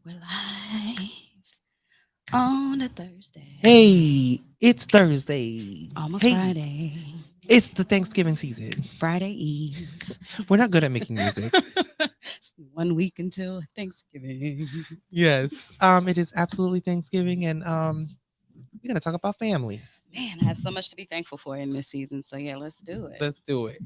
We're live on a Thursday. Hey, it's Thursday. Almost Hey, Friday. it's the Thanksgiving season. Friday Eve. We're not good at making music. It's 1 week until Thanksgiving. Yes, it is absolutely Thanksgiving, and we're gonna talk about family. Man, I have so much to be thankful for in this season. So yeah, let's do it. Let's do it.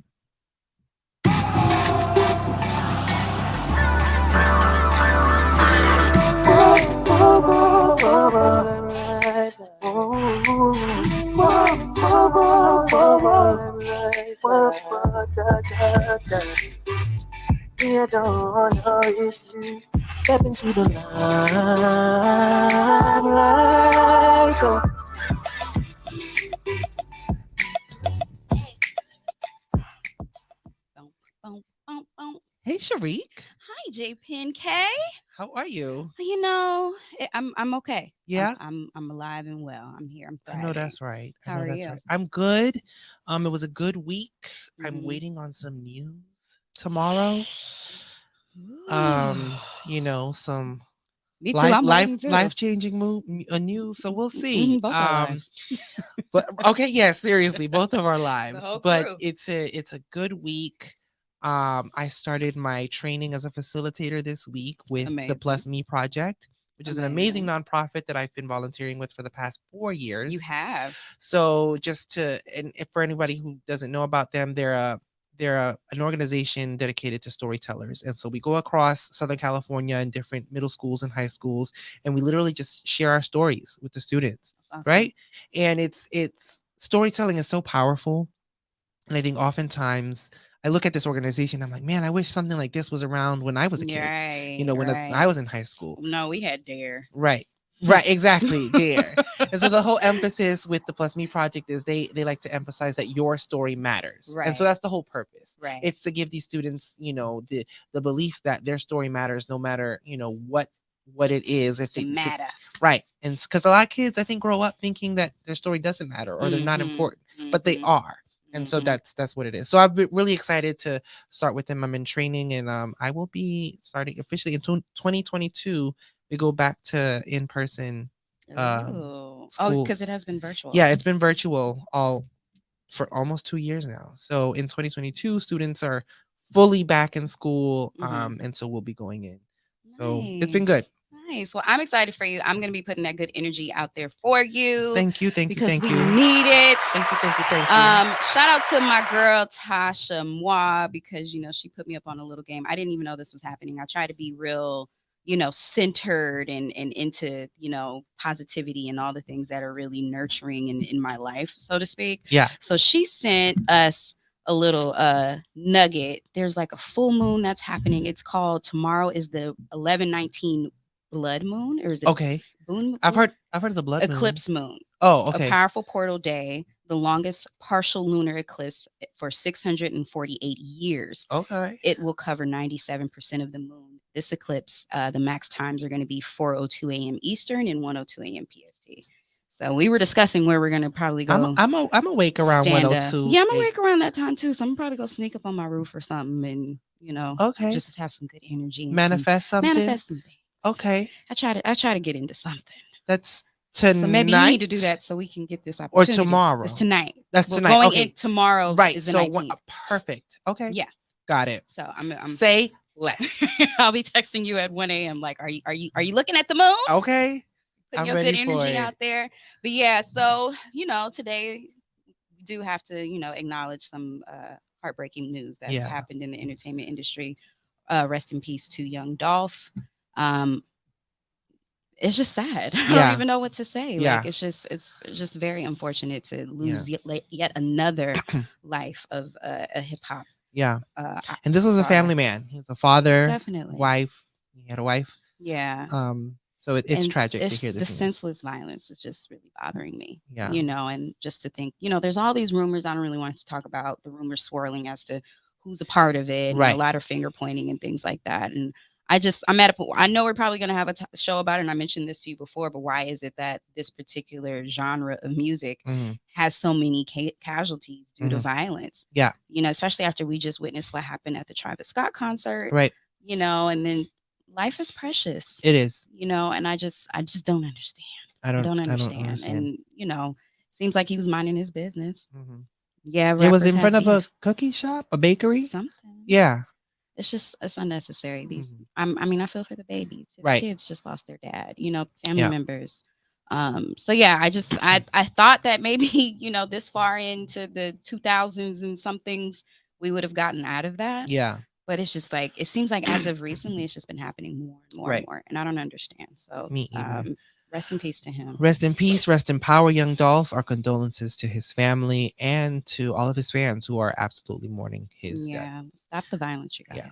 Yeah, don't know if you step into the limelight. Oh. Boom, boom, boom, boom. Hey, Sharik, Hi, J Pin K. how are you? I'm okay. I'm Yeah, I'm I'm alive and well. I'm here. I'm I know thriving. that's right. I How know are that's you? right. I'm good. It was a good week. I'm Hmm. waiting on some news tomorrow. Some Me too. life I'm life waiting too. life changing news. So we'll see. Both our lives. But okay, yeah, seriously, both of our The lives. whole But crew. it's a good week. I started my training as a facilitator this week with the Amazing. Plus Me project, which is an amazing Amazing. nonprofit that I've been volunteering with for the past 4 You years. have. So just to and if for anybody who doesn't know about them, an organization dedicated to storytellers, and so we go across Southern California in different middle schools and high schools, and we literally just share our stories with the students, That's awesome. right? And it's storytelling is so powerful, and I think oftentimes I look at this organization, I'm like, man, I wish something like this was around when I was a kid, Right, when I right. was in high school. No, we had Dare. Right. Right, exactly. There. And so the whole emphasis with the Plus Me project is they like to emphasize that your story matters. And so Right, that's the whole purpose. right. It's to give these students, the belief that their story matters no matter, what it is if To they matter. right. And cuz a lot of kids I think grow up thinking that their story doesn't matter or they're not Mm-hmm. important, but they Mm-hmm. are. And so Mm-hmm. that's what it is. So I've been really excited to start with them. I'm in training, and I will be starting officially in 2022. We go back to in person Oh. Oh, school. because it has been virtual. Yeah, it's been virtual all for almost 2 years now. So in 2022, students are fully back in school, Mm-hmm. and so we'll be going in. So it's been good. Nice. Nice. Well, I'm excited for you. I'm going to be putting that good energy out there for you Thank you, thank you, because thank we you, need it. thank you, thank you, thank you. Shout out to my girl Tasha Moi because she put me up on a little game. I didn't even know this was happening. I try to be real, centered and into, positivity and all the things that are really nurturing in my life, so to speak. Yeah. So she sent us a little nugget. There's like a full moon that's happening. It's called tomorrow is the 11/19 blood moon, or is it Okay. boon, I've heard of the blood moon. eclipse moon, Oh, a okay. powerful portal day, the longest partial lunar eclipse for 648 years. Okay. It will cover 97% of the moon. This eclipse, the max times are going to be 4:02 a.m. Eastern and 1:02 a.m. PST. So we were discussing where we're going to probably go I'm awake around stand up. 102. Yeah, I'm awake around that time too. So I'm probably going to sneak up on my roof or something and, Okay. just have some good energy and some Manifest something. manifest some things. Okay. I try to get into something. That's So maybe you need to do tonight that so we can get this or opportunity. It's tomorrow. tonight. That's We're tonight. going in Okay. tomorrow Right. is the So 19th. perfect. Okay. Yeah. Got it. So I'm Say less. I'll be texting you at 1 a.m. Like, are you looking at the moon? Okay. Putting I'm your good ready for energy it. out there. But yeah, so today we do have to, acknowledge some heartbreaking news that's Yeah. happened in the entertainment industry. Rest in peace to young Dolph. Um, it's just sad. I don't Yeah. even know what to say. Yeah. Like it's just very unfortunate to Yeah. lose yet another life of a hip hop Yeah. uh, And this was a star. family man. He was a father, Definitely. wife. He had a wife. Yeah. So it's And tragic to it's hear the this news. senseless violence is just really bothering me. Yeah. And just to think, there's all these rumors. I don't really want to talk about the rumors swirling as to who's a part of it, and a Right. lot of finger pointing and things like that. And I'm at a point. I know we're probably going to have a show about it, and I mentioned this to you before. But why is it that this particular genre of music Hmm. has so many casualties due to Hmm. violence? Yeah. Especially after we just witnessed what happened at the Travis Scott concert. Right. And then life is precious, It is. and I just don't understand. I don't I don't understand. understand. And, seems like he was minding his business. Mhm. Yeah, It was rappers in have front of a beef. cookie shop, a bakery. Something. Yeah. It's unnecessary. Mhm. I feel for the babies. His Right. kids just lost their dad, family Yeah. members. So yeah, I thought that maybe, this far into the 2000s and some things we would have gotten out of that. Yeah. But it's just like it seems like as of recently it's just been happening more and more and Right. more. And I don't understand. So Me either. rest in peace to him. Rest in peace, rest in power, young Dolph. Our condolences to his family and to all of his fans who are absolutely mourning his death. Yeah. Stop the violence, you guys. Yeah.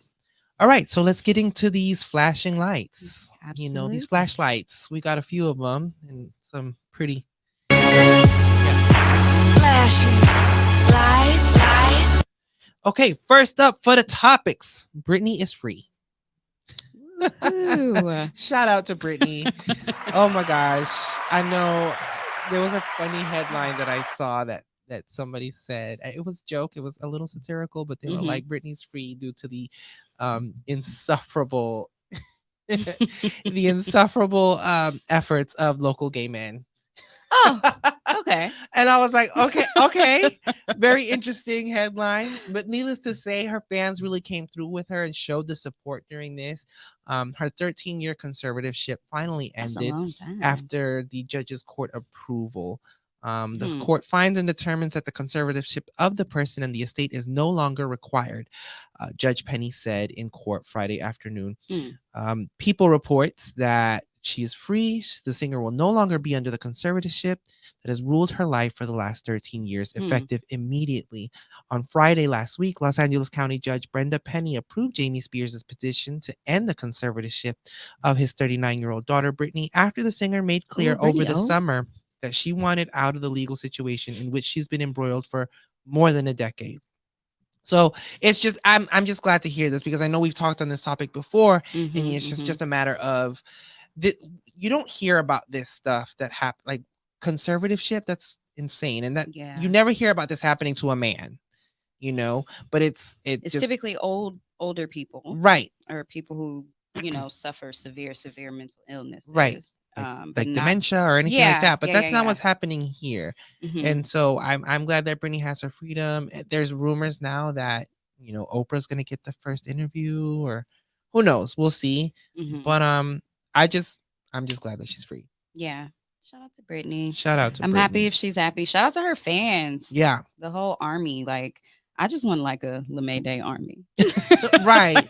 All right, so let's get into these flashing lights. Absolutely. These flashlights. We got a few of them and some pretty. Flashing lights. Okay, first up for the topics. Britney is free. Ooh. Shout out to Britney. Oh my gosh. I know there was a funny headline that I saw that somebody said it was a joke. It was a little satirical, but they were like, Britney's free due to the insufferable the insufferable efforts of local gay men. Oh, okay. And I was like, okay. Very interesting headline. But needless to say, her fans really came through with her and showed the support during this. Her 13-year conservatorship finally That's a ended long time. after the judge's court approval. The Hmm. court finds and determines that the conservatorship of the person and the estate is no longer required, Judge Penny said in court Friday afternoon. People reports that she is free. The singer will no longer be under the conservatorship that has ruled her life for the last 13 years, effective immediately. On Friday last week, Los Angeles County Judge Brenda Penny approved Jamie Spears' petition to end the conservatorship of his 39-year-old daughter, Britney, after the singer made clear over the summer that she wanted out of the legal situation in which she's been embroiled for more than a decade. So it's just I'm just glad to hear this because I know we've talked on this topic before, and it's just a matter of you don't hear about this stuff that happen, like conservatorship. That's insane, and that you never hear about this happening to a man, But it's just, typically older people, right, or people who suffer severe mental illness, right. But not dementia or anything like that, but that's not what's happening here. Mhm. And so I'm glad that Britney has her freedom. There's rumors now that Oprah's gonna get the first interview, or who knows? We'll see. But I'm just glad that she's free. Yeah. Shout out to Britney. Shout out to I'm Britney. happy if she's happy. Shout out to her fans. Yeah. The whole army. Like, I just want like a LeMay Day army. Right.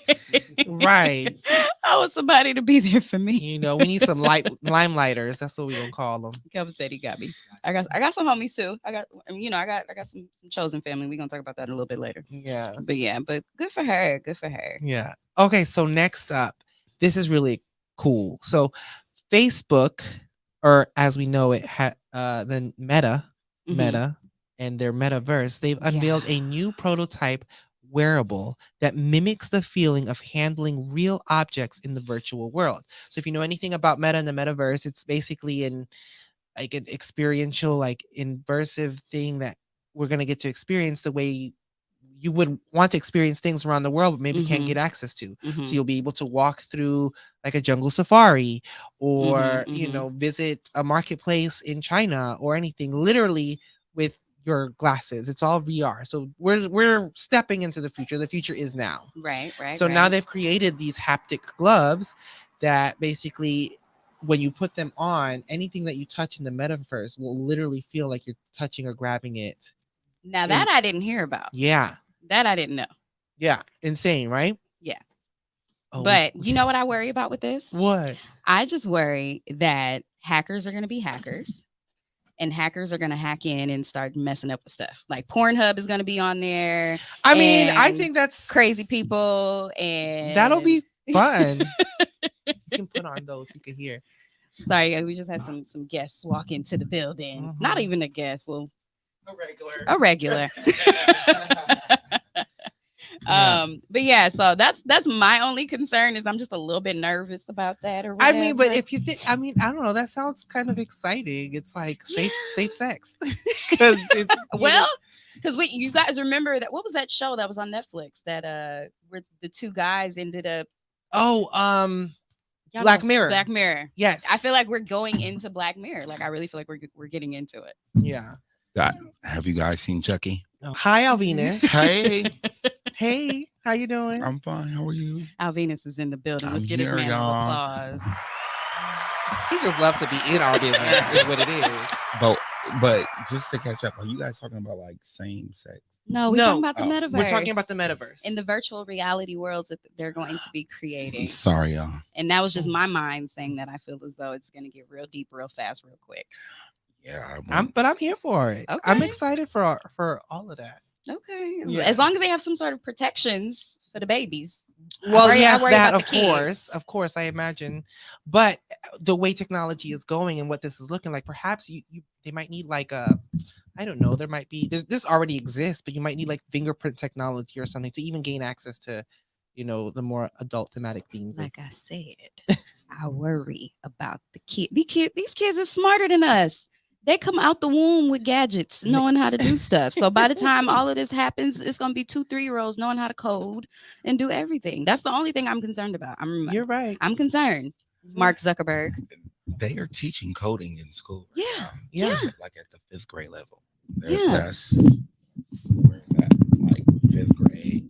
Right. I want somebody to be there for me. We need some limelighters. That's what we gonna call them. Kelvin said he got me. I got some homies too. I got some chosen family. We're gonna talk about that a little bit later. Yeah. But good for her. Good for her. Yeah. Okay, so next up, this is really cool. So Facebook, or as we know it, the Meta and their metaverse, they've unveiled a new prototype wearable that mimics the feeling of handling real objects in the virtual world. So if you know anything about Meta and the metaverse, it's basically an experiential, like immersive thing that we're going to get to experience the way you would want to experience things around the world, but maybe can't get access to. So you'll be able to walk through like a jungle safari, or visit a marketplace in China or anything, literally with your glasses. It's all VR. So we're stepping into the future. The future is now. Right. So now they've created these haptic gloves that basically, when you put them on, anything that you touch in the metaverse will literally feel like you're touching or grabbing it. Now that I didn't hear about. Yeah. That I didn't know. Yeah. Insane, right? Yeah. Oh, but you know what I worry about with this? What? I just worry that hackers are going to be hackers, and hackers are going to hack in and start messing up with stuff. Like Pornhub is going to be on there. I mean, I think that's crazy people, and that'll be fun. You can put on those. You can hear. Sorry, we just had some guests walk into the building. Not even a guest. Well, a regular. But yeah, so that's my only concern, is I'm just a little bit nervous about that. Or whatever. I mean, but if you think, I don't know, that sounds kind of exciting. It's like safe sex. Because you guys remember that, what was that show that was on Netflix that where the two guys ended up Y'all Black know, Mirror. Black Mirror. Yes. I feel like we're going into Black Mirror. Like I really feel like we're getting into it. Yeah. Have you guys seen Chucky? Hi, Alvina. Hey, Hey, how you doing? I'm fine. How are you? Alvinus is in the building. Let's I'm get his here, man an y'all. applause. He just loved to be in our business, is what it is. But just to catch up, are you guys talking about like same sex? No, we're talking about the metaverse. We're talking about the metaverse. in the virtual reality worlds that they're going to be creating. Sorry, y'all. And that was just my mind saying that I feel as though it's going to get real deep, real fast, real quick. Yeah, I'm here for it. Okay. I'm excited for all of that. Okay. Yeah. As long as they have some sort of protections for the babies. Well, I yes, worry that about of the kids. course, I imagine. But the way technology is going and what this is looking like, perhaps they might need like I don't know. There might be this already exists, but you might need like fingerprint technology or something to even gain access to, the more adult thematic themes. Like I said, I worry about the kid. These kids are smarter than us. They come out the womb with gadgets, knowing how to do stuff. So by the time all of this happens, it's going to be 2-3-year-olds knowing how to code and do everything. That's the only thing I'm concerned about. You're right. I'm concerned. Mark Zuckerberg. They are teaching coding in school. Yeah. Yeah. Like at the 5th grade level. Yeah. That's where is that? Like 5th grade.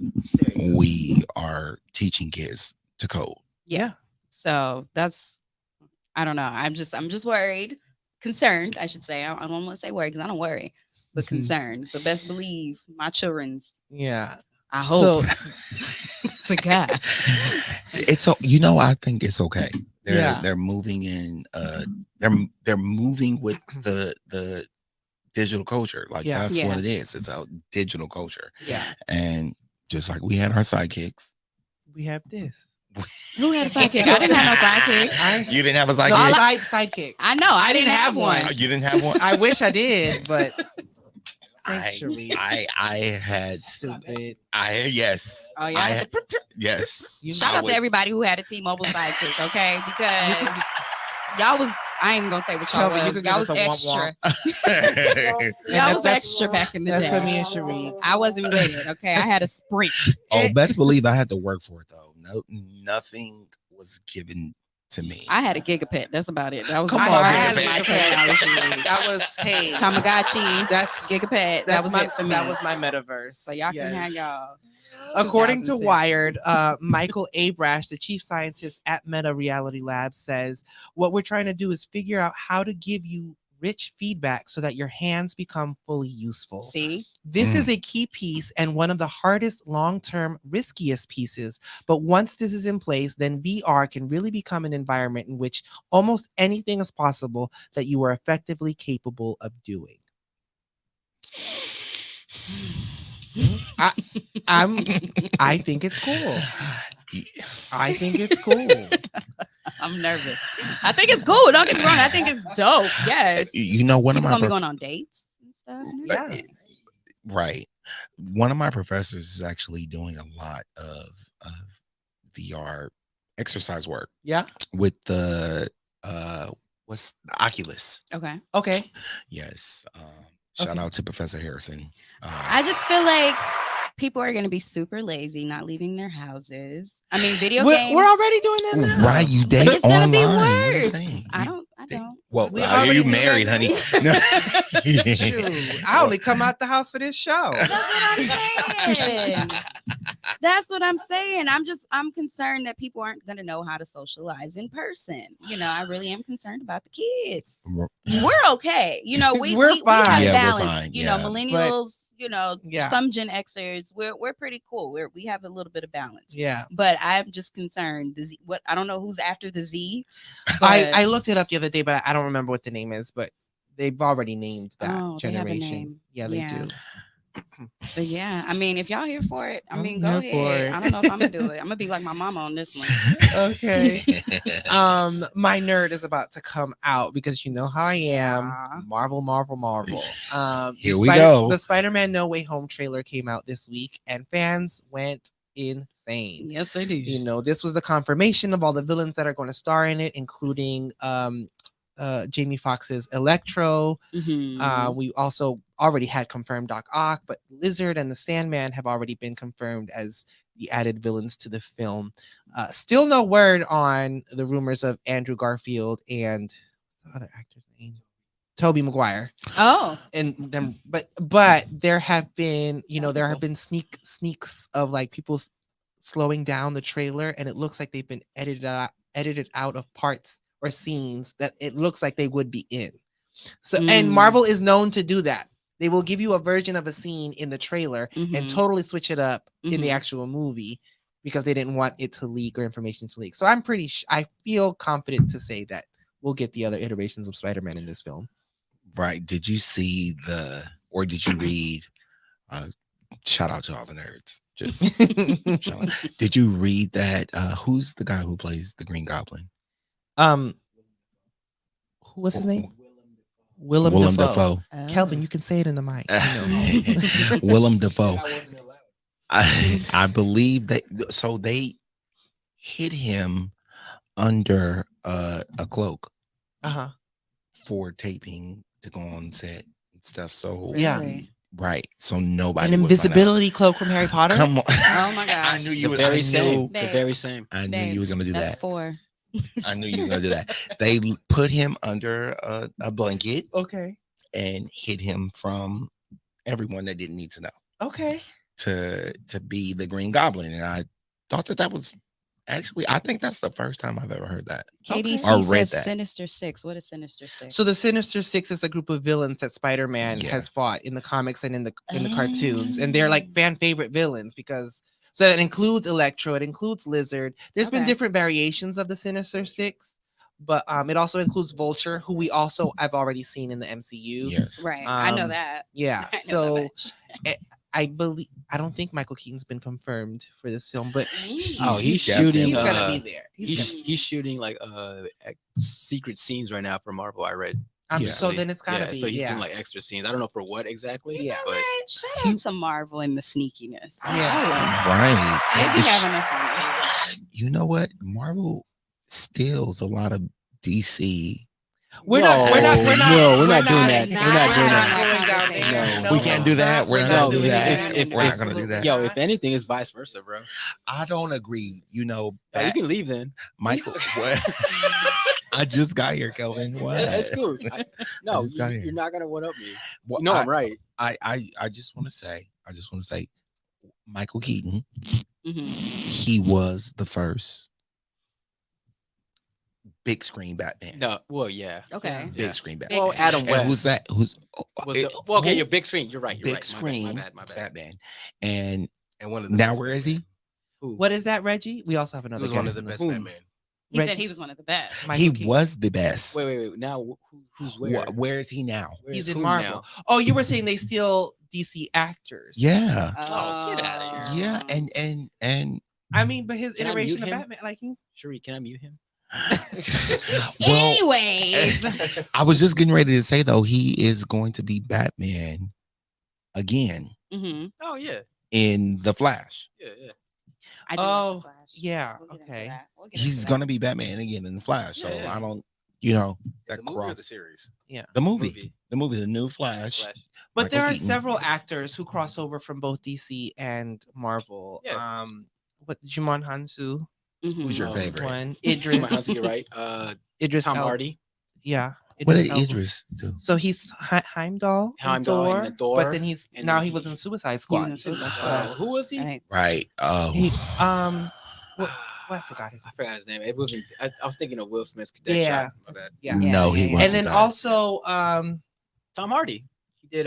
We are teaching kids to code. Yeah. So that's, I don't know. I'm just worried. Concerned, I should say. I don't want to say worried because I don't worry, but concerned. So best believe my children's. Yeah. I hope. To God. I think it's okay. They're moving in. They're moving with the digital culture. Like that's what it is. It's a digital culture. Yeah. And just like we had our sidekicks, we have this. Who had a sidekick? I didn't have no sidekick. You didn't have a sidekick? No, sidekick. I know. I didn't have one. You didn't have one? I wish I did, but I had stupid. Yes. Oh yeah. Yes. Shout out to everybody who had a T-Mobile sidekick, okay? Because y'all was, I ain't even gonna say what y'all was. Y'all was extra. Y'all was extra back in the day. That's for me and Sheree. I wasn't with it, okay? I had a sprint. Oh, best believe I had to work for it though. No, nothing was given to me. I had a gigapet. That's about it. That was Come on, Gigapet. That was Tamagotchi. That's Gigapet. That was it for me. That was my metaverse. So y'all can have y'all. According to Wired, Michael Abrash, the chief scientist at Meta Reality Labs, says what we're trying to do is figure out how to give you rich feedback so that your hands become fully useful. See, this is a key piece and one of the hardest, long-term, riskiest pieces. But once this is in place, then VR can really become an environment in which almost anything is possible that you are effectively capable of doing. I think it's cool. I think it's cool. I'm nervous. I think it's cool. Don't get me wrong. I think it's dope. Yes. One of my gonna be going on dates and stuff. Yeah. Right. One of my professors is actually doing a lot of VR exercise work. Yeah. With the what's the Oculus. Okay. Yes. Shout out to Professor Harrison. I just feel like people are going to be super lazy, not leaving their houses. I mean, video games. We're already doing that now. Right, you date it's online. It's what going to be are worse. I don't. Well, are you married, honey? No. Shoot, I only come out the house for this show. That's what I'm saying. That's what I'm saying. I'm concerned that people aren't going to know how to socialize in person. I really am concerned about the kids. We're okay. We're fine. We have Yeah, balance. we're fine. Millennials. Yeah. Some Gen Xers, we're pretty cool. We have a little bit of balance. Yeah. But I'm just concerned. The Z, I don't know who's after the Z. I looked it up the other day, but I don't remember what the name is. But they've already named that generation. They do. But yeah, I mean, if y'all here for it, I'm go here for ahead. it. I don't know if I'm gonna do it. I'm gonna be like my mama on this one. Okay. My nerd is about to come out because you know how I am. Marvel. Here we go. The Spider-Man No Way Home trailer came out this week, and fans went insane. Yes, they did. This was the confirmation of all the villains that are going to star in it, including Jamie Foxx's Electro. Mm-hmm. We also already had confirmed Doc Ock, but Lizard and the Sandman have already been confirmed as the added villains to the film. Still no word on the rumors of Andrew Garfield and the other actor's name, Tobey Maguire. Oh, And them, but there have been, there have been sneaks of like people slowing down the trailer, and it looks like they've been edited out of parts or scenes that it looks like they would be in. So, and Marvel is known to do that. They will give you a version of a scene in the trailer and totally switch it up in the actual movie because they didn't want it to leak or information to leak. So I'm I feel confident to say that we'll get the other iterations of Spider-Man in this film. Right. Did you see or did you read, shout out to all the nerds. Did you read that? Who's the guy who plays the Green Goblin? What's his name? Willem Dafoe. Oh. Kelvin, you can say it in the mic. Willem Dafoe. I believe that. So they hid him under a cloak for taping to go on set and stuff. So really? Right. So nobody. An invisibility cloak from Harry Potter. Come on. Oh my gosh. I knew you the were very same. The very same. I knew you was gonna do That's that. 4. I knew you was gonna do that. They put him under a blanket. Okay. And hid him from everyone that didn't need to know. Okay. To be the Green Goblin, and I thought that was actually. I think that's the first time I've ever heard that. KDC or read says that. Sinister Six. What is Sinister Six? So the Sinister Six is a group of villains that Spider-Man has fought in the comics and in the cartoons, and they're like fan favorite villains because so it includes Electro, it includes Lizard. There's been different variations of the Sinister Six, but it also includes Vulture, who I've already seen in the MCU. Yes, right. I know that. Yeah. So I don't think Michael Keaton's been confirmed for this film, but he's shooting. He's gonna be there. He's shooting like secret scenes right now for Marvel. I read. So then it's gotta be. So he's doing like extra scenes. I don't know for what exactly. You know what? Shout out to Marvel and the sneakiness. Yeah, right. They be having us on. You know what? Marvel steals a lot of DC. We're not doing that. We're not doing that. No, we can't do that. We're not gonna do that. We're not gonna do that. Yo, if anything, it's vice versa, bro. I don't agree. You know, you can leave then, Michael. What? I just got here, Kelvin. What? That's cool. You're not gonna one up me. Well, no, I'm right. I just want to say, Michael Keaton. He was the first big screen Batman. No, well, yeah. Okay. Big screen Batman. Well, Adam West. And who's that? Okay, your big screen. You're right. Big screen. My bad. Batman. And one of the now where is he? Who? What is that, Reggie? We also have another. He was one of the best Batman. He said he was one of the best. He was the best. Wait. Now who's where? Where is he now? He's in Marvel. Now? Oh, you were saying they steal DC actors? Yeah. Oh, get out of here. Yeah, and I mean, but his iteration of Batman, like Cherie, can I mute him? Anyways, I was just getting ready to say though, he is going to be Batman again. Oh yeah, in the Flash. Yeah. I do like the Flash. Yeah. We'll okay. He's gonna be Batman again in the Flash. So I don't, that the movie or the series. Yeah, the movie, the new Flash. But there are several actors who cross over from both DC and Marvel. Yeah. What Jumon Hansu? Who's your favorite one? Idris. You're right. Idris Tom Hardy. Yeah. What did Idris do? So he's Heimdall in Thor, but then he was in Suicide Squad. Who was he? Right. I forgot his name. It wasn't. I was thinking of Will Smith's. Yeah. My bad. Yeah. No, he wasn't. And then also Tom Hardy. He did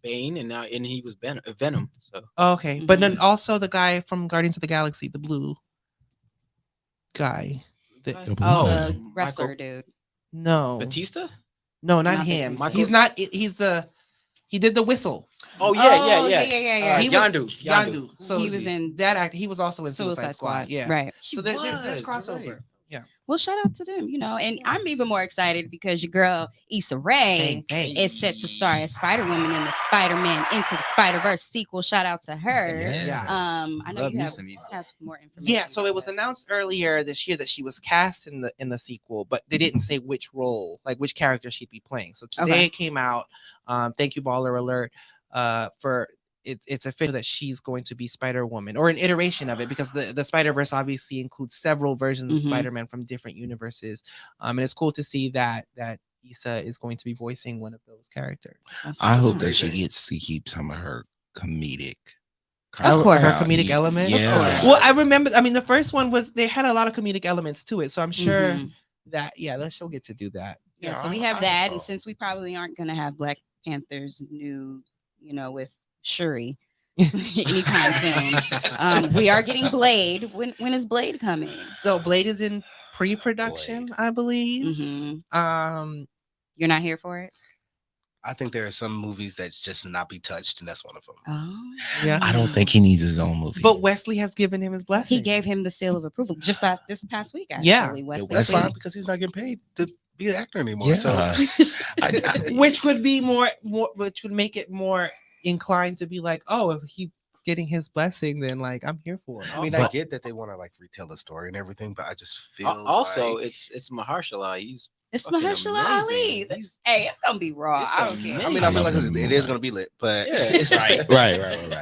Bane, and he was Venom. So okay, but then also the guy from Guardians of the Galaxy, the blue guy. The wrestler dude. No. Batista? No, not him. He's not. He did the whistle. Oh yeah. Yandu. So he was in that act. He was also in Suicide Squad. Yeah. Right. So there's crossover. Right. Yeah. Well, shout out to them, and I'm even more excited because your girl Issa Rae is set to star as Spider-Woman in the Spider-Man Into the Spider-Verse sequel. Shout out to her. Yeah. I know you have more information. Yeah, so it was announced earlier this year that she was cast in the sequel, but they didn't say which role, like which character she'd be playing. So today it came out. Thank you, Baller Alert, for it's official that she's going to be Spider-Woman, or an iteration of it, because the Spider-Verse obviously includes several versions of Mhm. Spider-Man from different universes. And it's cool to see that Issa is going to be voicing one of those characters. That's I hope awesome. that she gets to keep some of her comedic. Of course. Her comedic element. Yeah. Well, I remember. I mean, the first one they had a lot of comedic elements to it, so I'm sure Mhm. that she'll get to do that. Yeah, Yeah, so we I have hope that, so. and since we probably aren't gonna have Black Panther's new, with Shuri anytime soon, we are getting Blade. When is Blade coming? So Blade is in pre-production, I believe. Mhm. You're not here for it? I think there are some movies that just not be touched, and that's one of them. Oh, Yeah. I don't think he needs his own movie. But Wesley has given him his blessing. he gave him the seal of approval just this past week. Actually, Yeah. Wesley That's Tweed. fine because he's not getting paid to be an actor anymore. yeah. So Which would be more, which would make it more inclined to be like, oh, if he getting his blessing, then like I'm here for it. I mean, But- I get that they want to like retell the story and everything, but I just feel Also, like, it's Mahershala. He's It's fucking Mahershala Ali. amazing. He's- Hey, it's gonna be raw. It's I don't care. I mean, I feel like it is going to be lit, but Yeah. it's Right. right.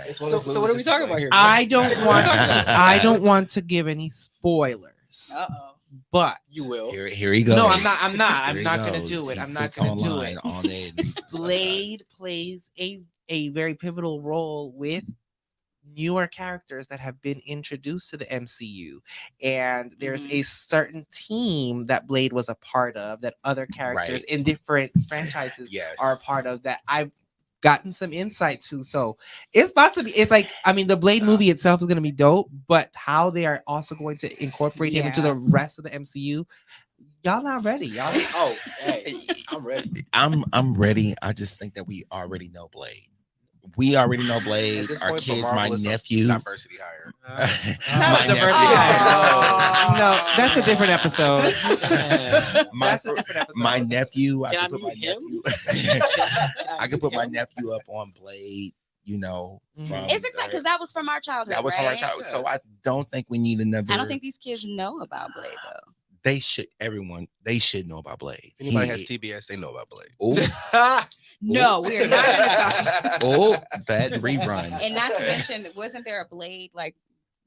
It's one So, of those so what are we movies talking that's about here? I don't want to give any spoilers, Uh-oh. but You will. Here he goes. no, I'm not. I'm Here not he gonna goes. do it. He I'm not sits gonna do online it. on it. Blade plays a very pivotal role with newer characters that have been introduced to the MCU, and there's a certain team that Blade was a part of that other characters Right. in different franchises Yes. are a part of that I've gotten some insight to. So it's about to be, it's like, I mean, the Blade movie itself is going to be dope, but how they are also going to incorporate him into Yeah. the rest of the MCU, y'all not ready. Y'all Oh, hey, I'm ready. I'm ready. I just think that we already know Blade. We already know At Blade. this Our point, for kids, Marvel, my it's a nephew. diversity hire. Not a diversity hire. No, that's a different episode. My- That's a different episode. My nephew. I Can I could put my mute him? nephew. I could put my him? nephew up on Blade. Mhm. It's exciting because that was from our childhood. that was from our right? child. So I don't think we need another. I don't think these kids know about Blade though. they should. Everyone they should know about Blade. If anybody He- has TBS, they know about Blade. Oh, No, we are not going to talk. oh, that rerun. And not to mention, wasn't there a Blade like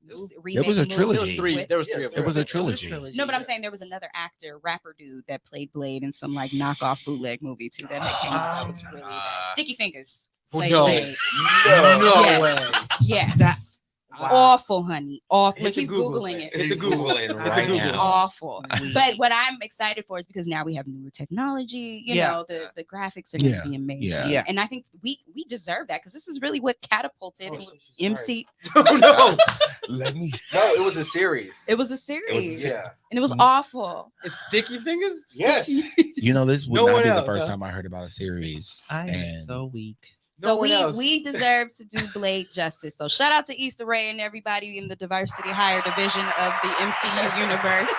There was a remake movie trilogy. There was three. with- There was three of them. It was a trilogy. No, but I'm saying there was another actor, rapper dude that played Blade in some like knockoff bootleg movie too. That came out. That was really bad. Sticky Fingers. played No. Blade. No Yes. way. Yes. That- Awful, honey. Awful. Hit Look, the he's Google. Googling it. Hit the He's Google. Googling Hit the right Google. now. Awful. But what I'm excited for is because now we have newer technology. You Yeah. know, the graphics are going to Yeah. be amazing. Yeah. And I think we deserve that because this is really what catapulted MC. Oh no, Let me. no, it was a series. It was a series, Yeah. and it was awful. It's Sticky Fingers? Yes. You know, this would No not one be the else, first huh? time I heard about a series. I am And so weak. No So one else. we deserve to do Blade justice. So shout out to Issa Rae and everybody in the diversity higher division of the MCU universe.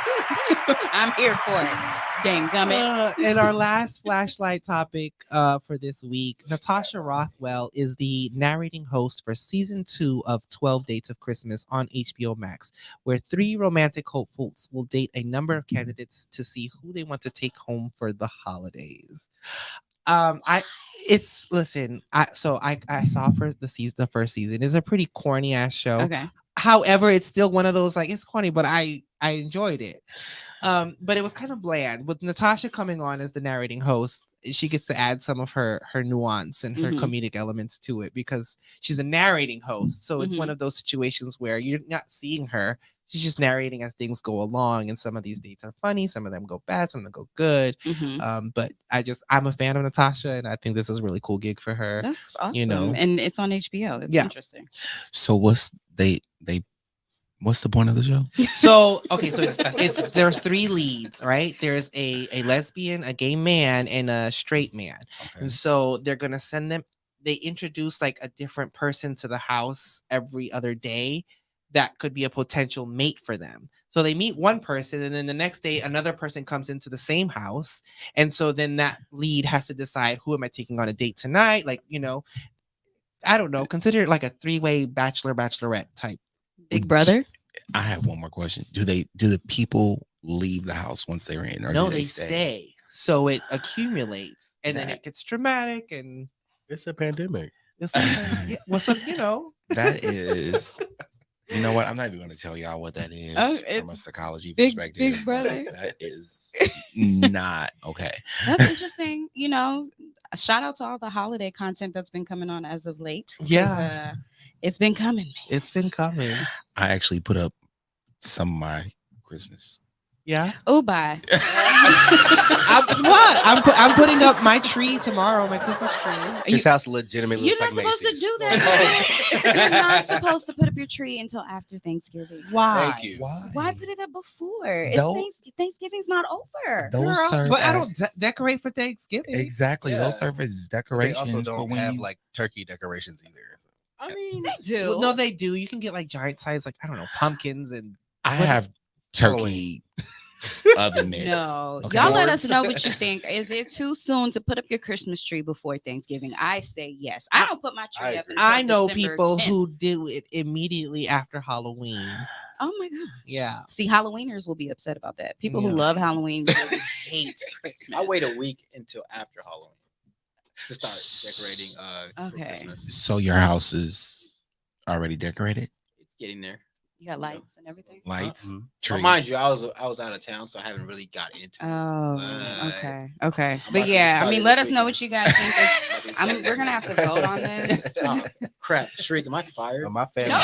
I'm here for it. Dang gummit. And our last flashlight topic for this week, Natasha Rothwell is the narrating host for season 2 of 12 Dates of Christmas on HBO Max, where 3 romantic hopefuls will date a number of candidates to see who they want to take home for the holidays. I saw the first season. It's a pretty corny ass show. Okay. However, it's still one of those like it's corny, but I enjoyed it. But it was kind of bland. With Natasha coming on as the narrating host, she gets to add some of her nuance and her Mhm. comedic elements to it because she's a narrating host. So it's one of those situations where you're not seeing her. She's just narrating as things go along, and some of these dates are funny, some of them go bad, some of them go good. Mhm. But I'm a fan of Natasha, and I think this is a really cool gig for her. That's awesome. You know. And it's on HBO. That's Yeah. interesting. So what's what's the point of the show? So it's there's 3 leads, right? There's a lesbian, a gay man, and a straight man. Okay. And so they're gonna send them. They introduce like a different person to the house every other day that could be a potential mate for them. So they meet one person, and then the next day another person comes into the same house, and so then that lead has to decide, who am I taking on a date tonight? Like, I don't know. Consider it like a 3-way bachelorette type. Big Brother. I have one more question. Do the people leave the house once they're in, or No, do they stay. So it accumulates, and then it gets dramatic, and It's a pandemic. It's like, yeah, what's up, That is, you know what? I'm not even going to tell y'all what that is Oh, from a it's psychology Big perspective. Brother. That is not okay. That's interesting. A shout out to all the holiday content that's been coming on as of late. 'Cause, Yeah. it's been coming, man. It's been coming. I actually put up some of my Christmas. Yeah. Oh, bye. I'm putting up my tree tomorrow, my Christmas tree. His house legitimately You're looks not like supposed Macy's. to do that. You're not supposed to put up your tree until after Thanksgiving. Why? Thank you. Why put it up before? Thanksgiving's not over. Those girl. serve But I as- don't decorate for Thanksgiving. exactly. Yeah. Those serve as They decorations. also for don't when have you- like turkey decorations either. I mean, They do. Well, no, they do. You can get like giant size, like I don't know, pumpkins and I have turkey oven mitts. No, Okay. y'all let us Boards. know what you think. Is it too soon to put up your Christmas tree before Thanksgiving? I say yes. I don't put my I tree up agree. until I know December people 10th. who do it immediately after Halloween. Oh my god. Yeah. See, Halloweeners will be upset about that. People who Yeah. love Halloween really hate Christmas. I wait a week until after Halloween to start decorating. For Okay. Christmas. So your house is already decorated? It's getting there. You got lights and everything. Lights, Mhm. But trees. mind you, I was out of town, so I haven't really got into it. Oh, But okay. I'm But about to yeah, start I mean, it let this us know weekend. what you guys think. I've been starting We're this gonna have to weekend. vote on this. Oh, crap, Shriek, am I fired? Well, my family. No.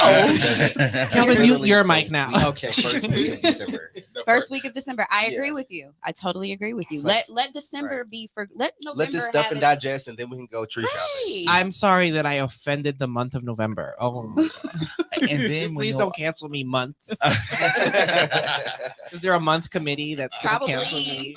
Kelvin, mute Literally your the mic now. week- Okay, first week of December. First week of December. I agree Yeah. with you. I totally agree with you. It's like- Let December right. be for let November. Let this stuff have and its- digest, and then we can go tree Right. shopping. I'm sorry that I offended the month of November. Oh my God. And then when Please you'll- don't cancel me months. Is there a month committee that's gonna cancel me?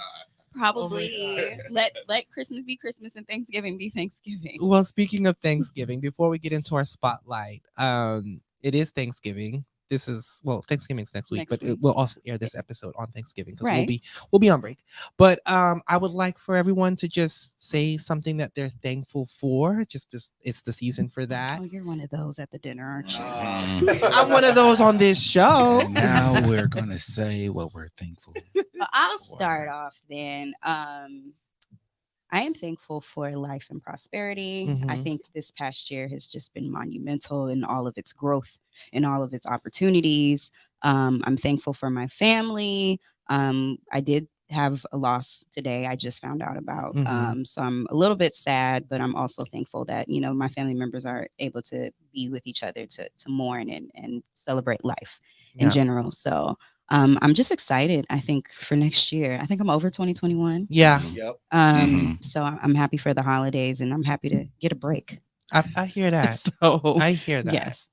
Probably let Christmas be Christmas and Thanksgiving be Thanksgiving. Well, speaking of Thanksgiving, before we get into our spotlight, it is Thanksgiving. Thanksgiving's next week, Next but week. we'll also air this episode on Thanksgiving because Right. we'll be on break. But I would like for everyone to just say something that they're thankful for. It's the season for that. Oh, you're one of those at the dinner, aren't you? I'm one of those on this show. And now we're gonna say what we're thankful. Well, I'll start off then. I am thankful for life and prosperity. I Mhm. think this past year has just been monumental in all of its growth and all of its opportunities. I'm thankful for my family. I did have a loss today. I just found out about. Mhm. So I'm a little bit sad, but I'm also thankful that my family members are able to be with each other to mourn and celebrate life in Yeah. general. So I'm just excited. I think for next year. I think I'm over 2021. Yeah, Yep. So I'm happy for the holidays and I'm happy to get a break. I hear that. So I hear that. yes.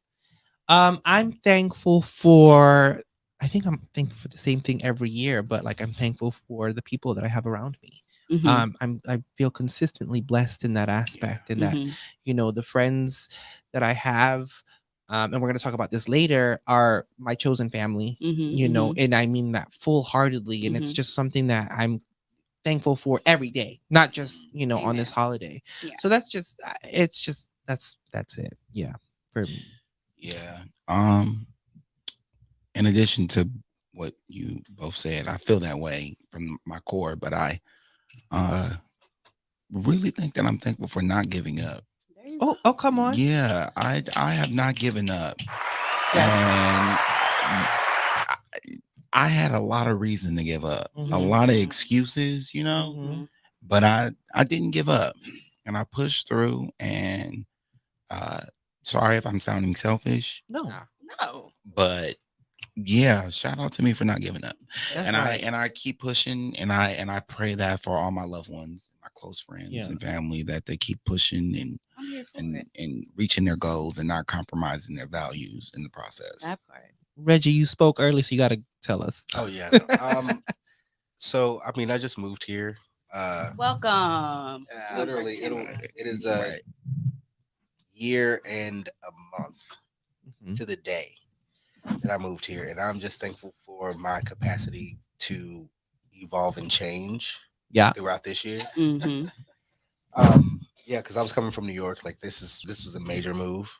I'm thankful for. I think I'm thankful for the same thing every year, but like I'm thankful for the people that I have around me. Mhm, I feel consistently blessed in that aspect, and that mhm. the friends that I have, and we're gonna talk about this later, are my chosen family. Mhm, And I mean that full heartedly, and it's Mhm. just something that I'm thankful for every day, not just on this Amen. holiday. Yeah. So that's just it's just that's it. Yeah, for me. Yeah. In addition to what you both said, I feel that way from my core, but I really think that I'm thankful for not giving up. There you go. Oh, come on. Yeah, I have not given up. Yeah. And I had a lot of reason to give up, a Mhm. lot of excuses, Mhm. but I didn't give up and I pushed through. And sorry if I'm sounding selfish, No, No. but yeah, shout out to me for not giving up. that's And right. I keep pushing, and I pray that for all my loved ones, my close friends Yeah. and family, that they keep pushing I'm here for and it. and reaching their goals and not compromising their values in the process. That part. Reggie, you spoke early, so you got to tell us. Oh yeah. No. So I mean, I just moved here. Welcome. Literally, it is a Right. year and a month Mhm. to the day that I moved here, and I'm just thankful for my capacity to evolve and change Yeah. throughout this year. Mhm. Yeah, because I was coming from New York, like this was a major move,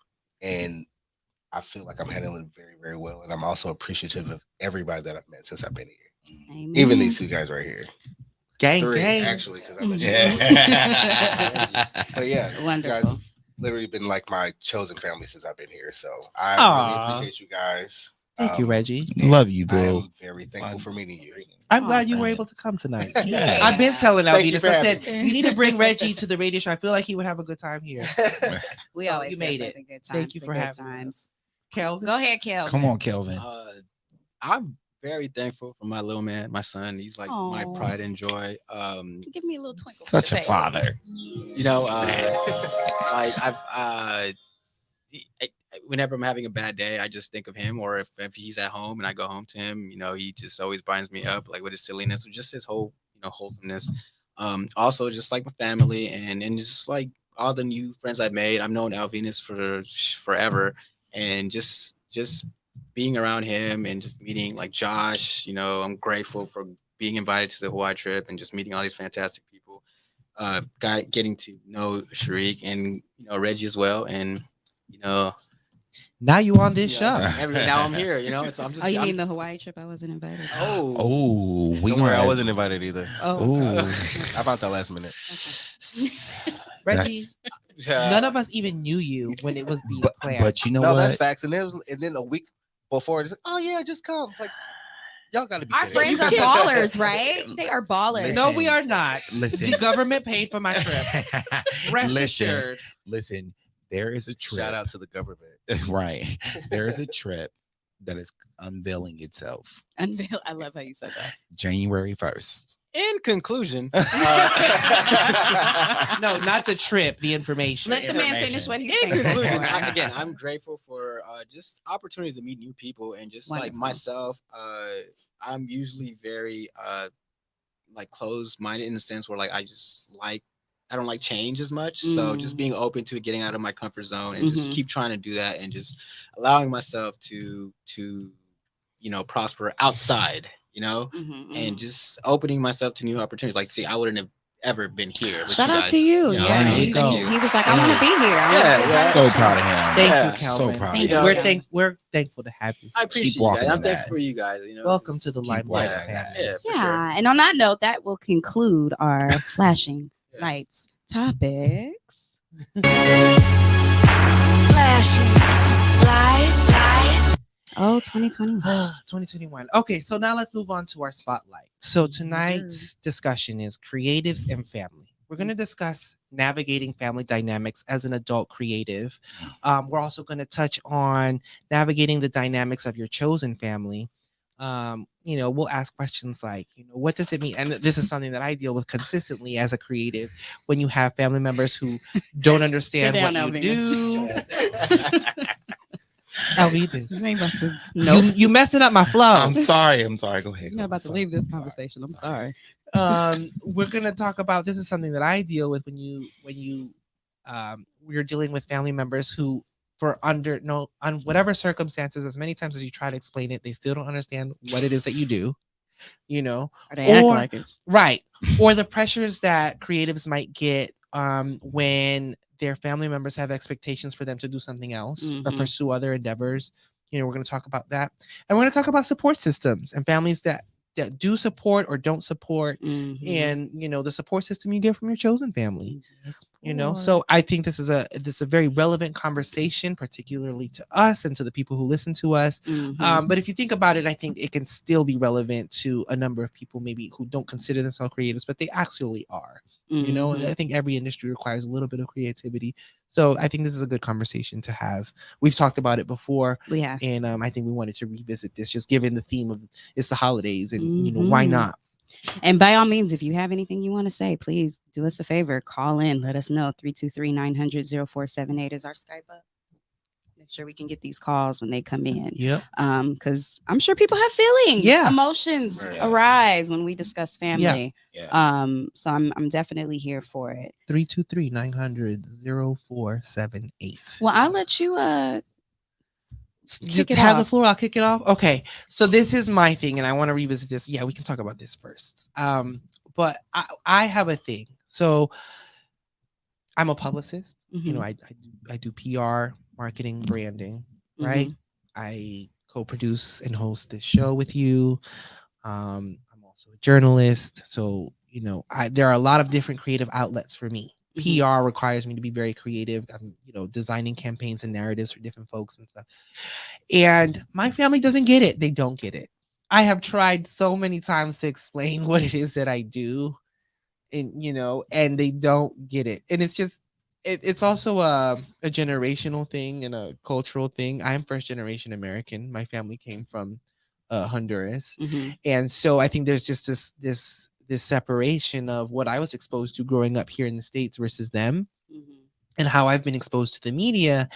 and I feel like I'm handling it very, very well, and I'm also appreciative of everybody that I've met since I've been here. Amen. Even these two guys right here, Gang, three gang. actually, because I met you. Yeah. But yeah, you guys Wonderful. have literally been like my chosen family since I've been here. So I really Aw. appreciate you guys. Thank you, Reggie. Love you, I Bill. am very thankful for meeting you. I'm Aw, glad you were Brandon. able to come tonight. Yes. I've been telling Thank you Alvinus, for I having said, you need to bring Reggie to the radio show. I feel like he would have a good time here. We So always you here made for it. the good times, Thank you the for good having times. us. Kelvin? Go ahead, Kelvin. Come on, Kelvin. I'm very thankful for my little man, my son. He's like my Aw. pride and joy. Give me a little twinkle. Such a Say, father. You know, like whenever I'm having a bad day, I just think of him. Or if he's at home and I go home to him, you know, he just always binds me up, like with his silliness or just his whole, wholesomeness. Also just like my family and just like all the new friends I've made. I've known Alvinus for forever, and just being around him and just meeting like Josh. I'm grateful for being invited to the Hawaii trip and just meeting all these fantastic people. Getting to know Sharik and Reggie as well, and you know Now you on this show. now I'm here. So I'm just. Oh, you I'm, mean the Hawaii trip? I wasn't invited. Oh, we Don't worry, I gonna. wasn't invited either. Oh. I found that last minute. Reggie, That's- none of us even knew you when it was being planned. But you know No, what? that's facts. And then a week before, it's like, oh yeah, just come. Like, y'all gotta be Our kidding. friends are ballers, right? They are ballers. No, we are not. Listen. The government paid for my trip. Rest assured. listen. There is a trip. Shout out to the government. Right. There is a trip that is unveiling itself Unveil. I love how you said that. January 1st. in conclusion, No, not the trip, the information. Let the man finish Information. what he's in saying. conclusion, I'm grateful for just opportunities to meet new people and just like Wonderful. myself. I'm usually very like closed-minded in the sense where like I don't like change as much. So just being open to getting out of my comfort zone and just keep trying to do that and just allowing myself to prosper outside, and just opening myself to new opportunities. Like, see, I wouldn't have ever been here. with Shout you out guys, to you. know? Yeah, there you he, go. he was like, I want to be here. I wanna Yeah, be a yeah. part of So the proud of show. him. Thank Yeah. you, Calvin. So proud Thank of you. him. We're thankful to have you. I appreciate you walking guys. I'm in thankful that. for you guys. Welcome to the Limelight walking in family. that. Yeah, for Yeah, sure. and on that note, that will conclude our flashing Yeah. lights topics. Flashing lights. Oh, 2021. 2021. Okay, so now let's move on to our spotlight. So tonight's discussion is creatives and family. We're going to discuss navigating family dynamics as an adult creative. We're also going to touch on navigating the dynamics of your chosen family. We'll ask questions like, what does it mean? And this is something that I deal with consistently as a creative when you have family members who don't understand down, what you Elvinus. do. Elvinus. Nope. You messing up my flow. I'm sorry. Go ahead. You're not about to Sorry. leave this Sorry. conversation. I'm sorry. We're gonna talk about this is something that I deal with when we're dealing with family members who on whatever circumstances, as many times as you try to explain it, they still don't understand what it is that you do, Or they act Or- like it. right? Or the pressures that creatives might get when their family members have expectations for them to do something else or Mhm. pursue other endeavors. We're going to talk about that, and we're going to talk about support systems and families that do support or don't support, Mhm. and the support system you get from your chosen family. Yes, So I think this is a very relevant conversation, particularly to us and to the people who listen to us. Mhm. But if you think about it, I think it can still be relevant to a number of people maybe who don't consider themselves creatives, but they actually are. Mhm. I think every industry requires a little bit of creativity. So I think this is a good conversation to have. We've talked about it before, We have. and I think we wanted to revisit this, just given the theme of it's the holidays, and why Mhm. not? And by all means, if you have anything you want to say, please do us a favor. Call in. Let us know. 323-900-0478 is our Skype up. Make sure we can get these calls when they come in. Yep. Because I'm sure people have feelings, Yeah. emotions Right. arise when we discuss family. Yeah. So I'm definitely here for it. 323-900-0478. Well, I'll let you Just kick it have the off. floor. I'll kick it off. Okay. So this is my thing, and I want to revisit this. Yeah, we can talk about this first. But I have a thing. So I'm a publicist. Mhm. I do PR, marketing, branding, right? I co-produce and host this show with you. I'm also a journalist. So, there are a lot of different creative outlets for me. PR requires me to be very creative. I'm, designing campaigns and narratives for different folks and stuff. And my family doesn't get it. They don't get it. I have tried so many times to explain what it is that I do, and they don't get it. And it's just, it's also a generational thing and a cultural thing. I'm first generation American. My family came from Honduras. And so I think there's just this separation of what I was exposed to growing up here in the States versus them, and how I've been exposed to the media.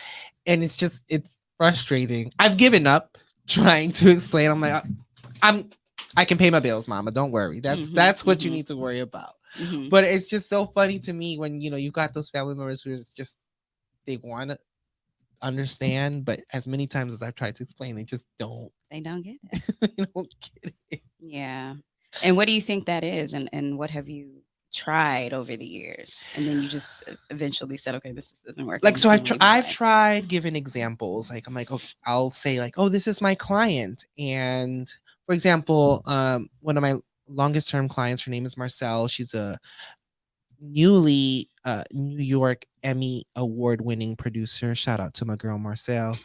And it's frustrating. I've given up trying to explain. I'm like, I can pay my bills, mama. Don't worry. That's what you need to worry about. But it's just so funny to me when, you got those family members who is just, they want to understand, but as many times as I've tried to explain, they just don't. They don't get it. They don't get it. Yeah. And what do you think that is? And what have you tried over the years? And then you just eventually said, okay, this doesn't work. Like, so I've tried giving examples. Like, I'm like, okay, I'll say like, oh, this is my client. And for example, one of my longest term clients, her name is Marcel. She's a newly New York Emmy award winning producer. Shout out to my girl Marcel.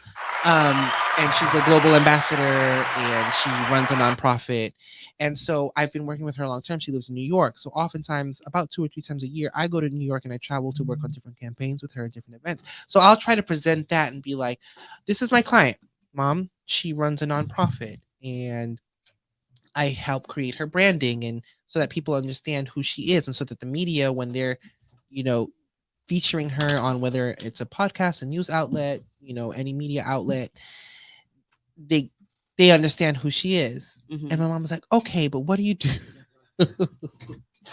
And she's a global ambassador and she runs a nonprofit. And so I've been working with her long term. She lives in New York. So oftentimes, about 2 or 3 times a year, I go to New York and I travel to work on different campaigns with her at different events. So I'll try to present that and be like, this is my client, Mom. She runs a nonprofit and I help create her branding, and so that people understand who she is, and so that the media, when they're, featuring her on whether it's a podcast, a news outlet, any media outlet, they understand who she is. And my mom was like, okay, but what do you do? But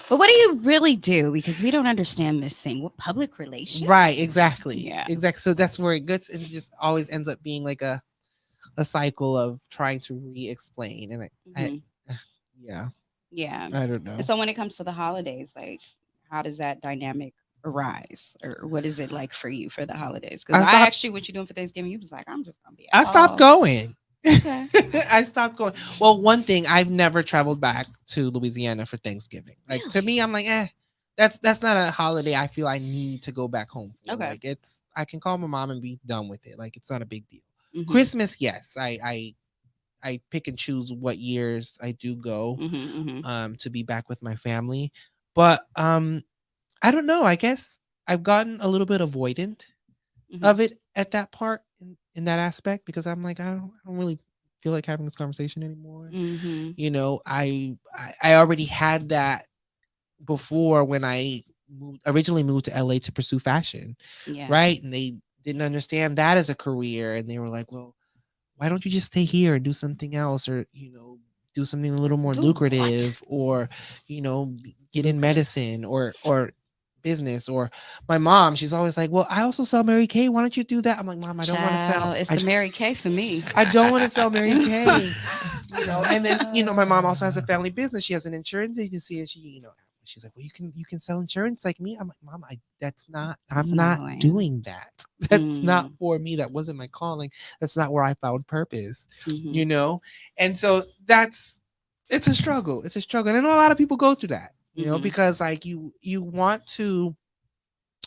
what do you really do? Because we don't understand this thing. What, public relations? Right, exactly. Yeah. Exactly. So that's where it gets, it just always ends up being like a cycle of trying to re-explain. And Yeah. I don't know. And so when it comes to the holidays, like, how does that dynamic arise, or what is it like for you for the holidays? Because I asked you what you're doing for Thanksgiving. You was like, I'm just gonna be. I stopped going. Okay. I stopped going. Well, one thing, I've never traveled back to Louisiana for Thanksgiving. Like, to me, I'm like, that's not a holiday I feel I need to go back home for. Okay. Like, I can call my mom and be done with it. Like, it's not a big deal. Christmas, yes, I pick and choose what years I do go to be back with my family. But I don't know. I guess I've gotten a little bit avoidant of it at that part in that aspect, because I'm like, I don't really feel like having this conversation anymore. I already had that before when I originally moved to LA to pursue fashion. Yeah. Right. And they didn't understand that as a career. And they were like, well, why don't you just stay here and do something else, or, do something a little more lucrative, or, get in medicine or business. Or my mom, she's always like, well, I also sell Mary Kay. Why don't you do that? I'm like, Mom, I don't want to sell. It's the Mary Kay for me. I don't want to sell Mary Kay. And then, my mom also has a family business. She has an insurance agency, and she, she's like, well, you can sell insurance like me. I'm like, Mom, I'm not doing that. That's not for me. That wasn't my calling. That's not where I found purpose, And so it's a struggle. It's a struggle. And I know a lot of people go through that, because like you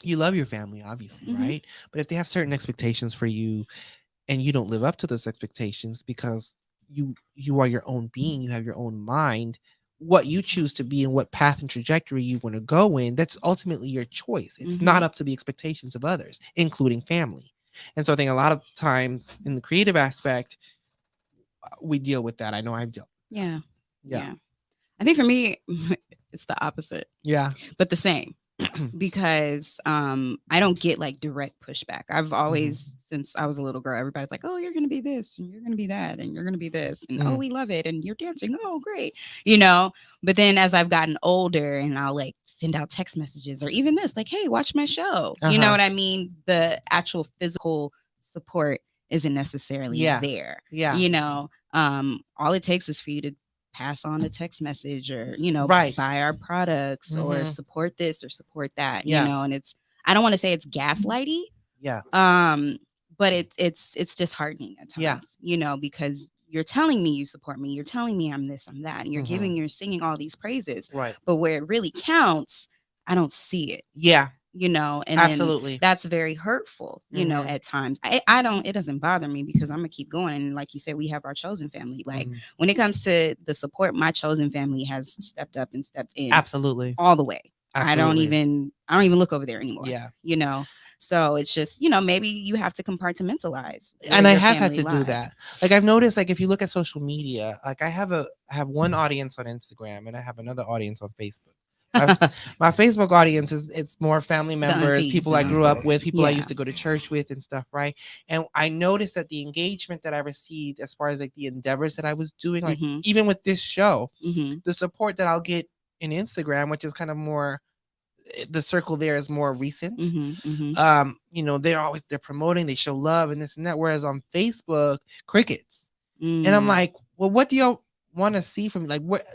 love your family, obviously, right? But if they have certain expectations for you and you don't live up to those expectations because you are your own being, you have your own mind, what you choose to be and what path and trajectory you want to go in, that's ultimately your choice. It's not up to the expectations of others, including family. And so I think a lot of times in the creative aspect, we deal with that. I know I've dealt. Yeah. I think for me, it's the opposite. Yeah. But the same. Because I don't get like direct pushback. I've always, since I was a little girl, everybody's like, oh, you're gonna be this and you're gonna be that and you're gonna be this, and oh, we love it, and you're dancing, oh great, but then as I've gotten older, and I'll like send out text messages or even this, like, hey, watch my show, you know what I mean, the actual physical support isn't necessarily there. All it takes is for you to pass on a text message, or buy our products, or support this or support that, and it's, I don't want to say it's gaslighty, but it's disheartening at times, because you're telling me you support me, you're telling me I'm this, I'm that, and you're singing all these praises, right? But where it really counts, I don't see it. and then Absolutely. that's very hurtful, Mhm. at times. I don't, it doesn't bother me because I'm gonna keep going. And like you said, we have our chosen family. Like Mhm. when it comes to the support, my chosen family has stepped up and stepped in Absolutely. all the way. I don't Absolutely. even look over there anymore. Yeah. So it's just, maybe you have to compartmentalize where And I your have had family to do lies. that. Like I've noticed, like if you look at social media, like I have one audience on Instagram and I have another audience on Facebook. My Facebook audience it's more family members, aunties people I and grew up uncles. with, people I Yeah. used to go to church with and stuff, right? And I noticed that the engagement that I received as far as like the endeavors that I was doing, like Mhm. even with this show, Mm-hmm. the support that I'll get in Instagram, which is kind of more the circle there is more recent. Mm-hmm. Mm-hmm. They're promoting, they show love and this and that. Whereas on Facebook, crickets. And I'm Mm. like, well, what do y'all want to see from me? Like what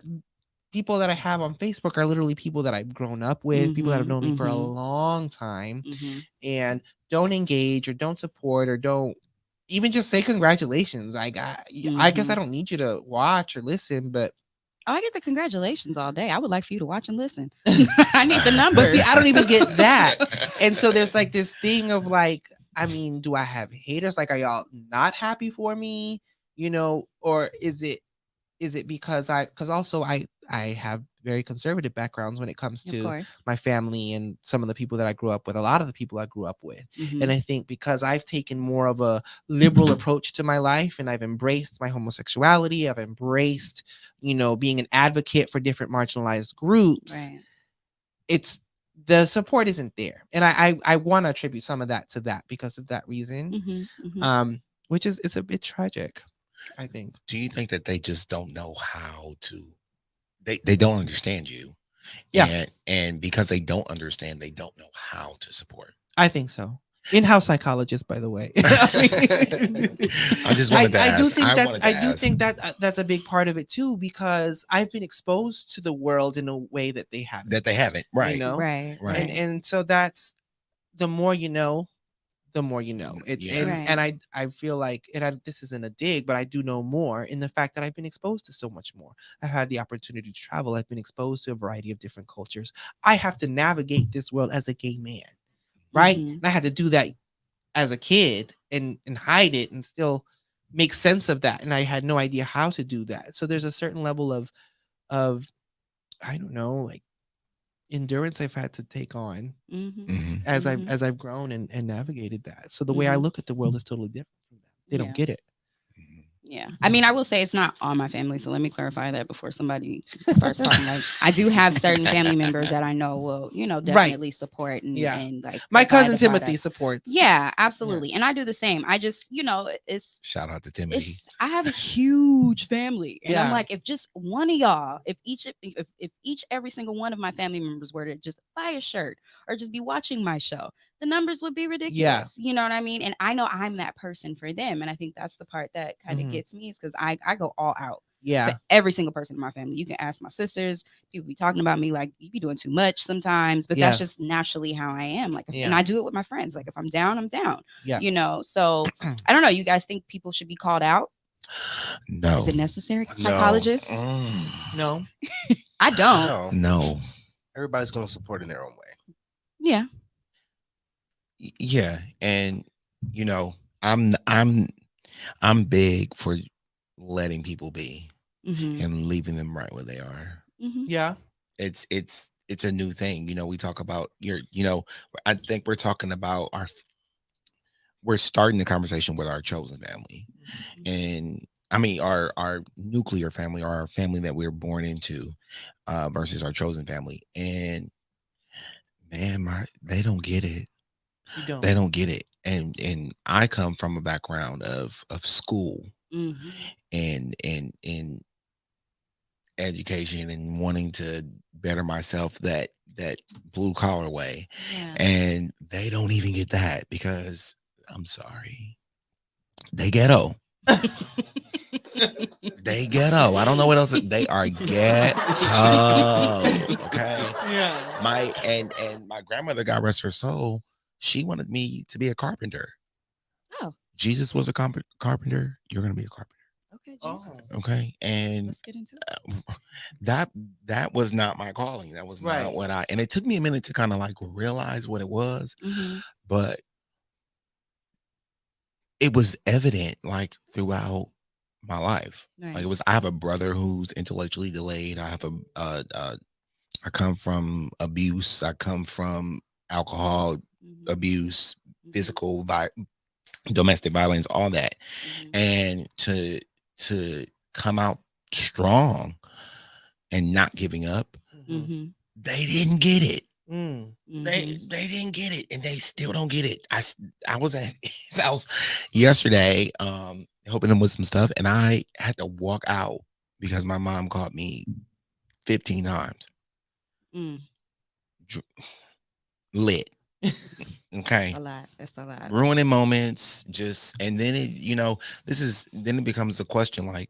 people that I have on Facebook are literally people that I've grown up with, people that have known me for a Mhm. long time Mhm. and don't engage or don't support or don't even just say congratulations. I guess I Mhm. don't need you to watch or listen, but Oh, I get the congratulations all day. I would like for you to watch and listen. I need the numbers. But see, I don't even get that. And so there's like this thing of like, I mean, do I have haters? Like, are y'all not happy for me? Or is it because also I have very conservative backgrounds when it comes Of to course. my family and some of the people that I grew up with, a lot of the people I grew up with. Mhm. And I think because I've taken more of a liberal approach to my life and I've embraced my homosexuality, I've embraced, being an advocate for different marginalized groups, Right. it's the support isn't there. And I want to attribute some of that to that because of that reason. Mm-hmm. Mm-hmm. Which is it's a bit tragic, I think. Do you think that they just don't know how to? They don't understand you, Yeah. and because they don't understand, they don't know how to support. I think so. In-house psychologist, by the way. I just wanted to I do ask. think wanted to I do ask. think that that's a big part of it too, because I've been exposed to the world in a way that they haven't. That they haven't. Right. Right. Right. And so that's the more you know, the more you know. Yeah. And I feel like, this isn't a dig, but I do know more in the fact that I've been exposed to so much more. I've had the opportunity to travel. I've been exposed to a variety of different cultures. I have to navigate this world as a gay man, right? Mhm. And I had to do that as a kid and hide it and still make sense of that. And I had no idea how to do that. So there's a certain level of I don't know, like endurance I've had to take on Mm-hmm. Mm-hmm. as Mhm. I've grown and navigated that. So the way I Mhm. look at the world is totally different from them. They Yeah. don't get it. Yeah. I mean, I will say it's not all my family. So let me clarify that before somebody starts talking. Like, I do have certain family members that I know will, definitely support Yeah. and like My abide cousin by Timothy that. supports. Yeah, absolutely. And I do the same. I just, Shout out to Timothy. I have a huge family, and I'm Yeah. like, if just one of y'all, if each every single one of my family members were to just buy a shirt or just be watching my show, the numbers would be ridiculous. You know what I mean? And I know I'm that person for them, and I think that's the part that kind of Mhm. gets me, is because I go all out Yeah. for every single person in my family. You can ask my sisters. People be talking about me like, you be doing too much sometimes, but that's Yes. just naturally how I am. Like, and Yeah. I do it with my friends. Like, if I'm down, I'm down. Yeah. So I don't know. You guys think people should be called out? No. Is it necessary? No. Psychologist? No. I don't. No. Everybody's going to support in their own way. Yeah. Yeah, and I'm big for letting people be Mm-hmm. and leaving them right where they are. Mm-hmm. Yeah. It's a new thing. We talk about I think we're talking about we're starting the conversation with our chosen family. And I mean our nuclear family, or our family that we're born into, versus our chosen family. And man, they don't get it. You don't. They don't get it. And I come from a background of school Mm-hmm. and education and wanting to better myself that blue collar way. Yeah. And they don't even get that, because I'm sorry, they ghetto. They ghetto. I don't know what else. They are ghetto. Okay. Yeah. And my grandmother, God rest her soul, she wanted me to be a carpenter. Oh. Jesus was a carpenter. You're gonna be a carpenter. Okay, Oh. Jesus. Okay. And Let's get into it. that was not my calling. That was Right. not what and it took me a minute to kind of like realize what it was, Mm-hmm. but it was evident like throughout my life. Like Right. it was, I have a brother who's intellectually delayed. I have I come from abuse. I come from alcohol Mm-hmm. abuse, Mm-hmm. physical domestic violence, all that. Mm-hmm. And to come out strong and not giving up, Mm-hmm. they didn't get it. Mm. They didn't get it, and they still don't get it. I was at his house yesterday, helping him with some stuff, and I had to walk out because my mom called me 15 times. Mm. Lit. Okay. A lot. That's a lot. Ruining moments, just, and then then it becomes a question like,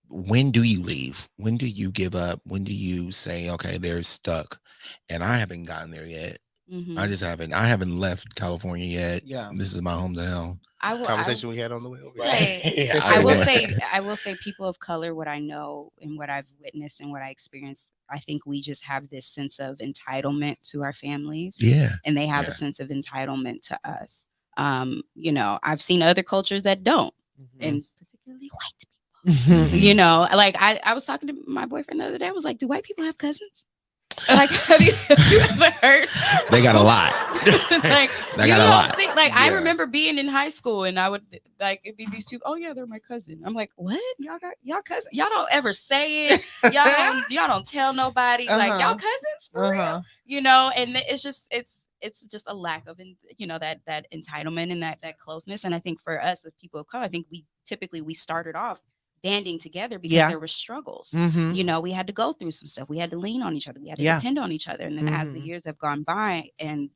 when do you leave? When do you give up? When do you say, okay, they're stuck? And I haven't gotten there yet. Mm-hmm. I haven't left California yet. Yeah. This is my hometown. I will. Conversation we had on the way over. Right. Yeah, I will know. say, people of color, what I know and what I've witnessed and what I experienced, I think we just have this sense of entitlement to our families. Yeah. And they have Yeah. a sense of entitlement to us. I've seen other cultures that don't, and particularly white people. Mhm. Like I was talking to my boyfriend the other day. I was like, do white people have cousins? Like, have you ever heard? They got a lot. Like, They you got a don't lot. think, like, I Yeah. remember being in high school and I would like it'd be these two. Oh yeah, they're my cousin. I'm like, what? Y'all got y'all cousin? Y'all don't ever say it. Y'all don't tell nobody. Like, y'all cousins for real? And it's just a lack of that entitlement and that closeness. And I think for us as people of color, I think we started off banding together because Yeah. there were struggles. Mhm. We had to go through some stuff. We had to lean on each other. We had to Yeah. depend on each other. And then as the Mhm. years have gone by and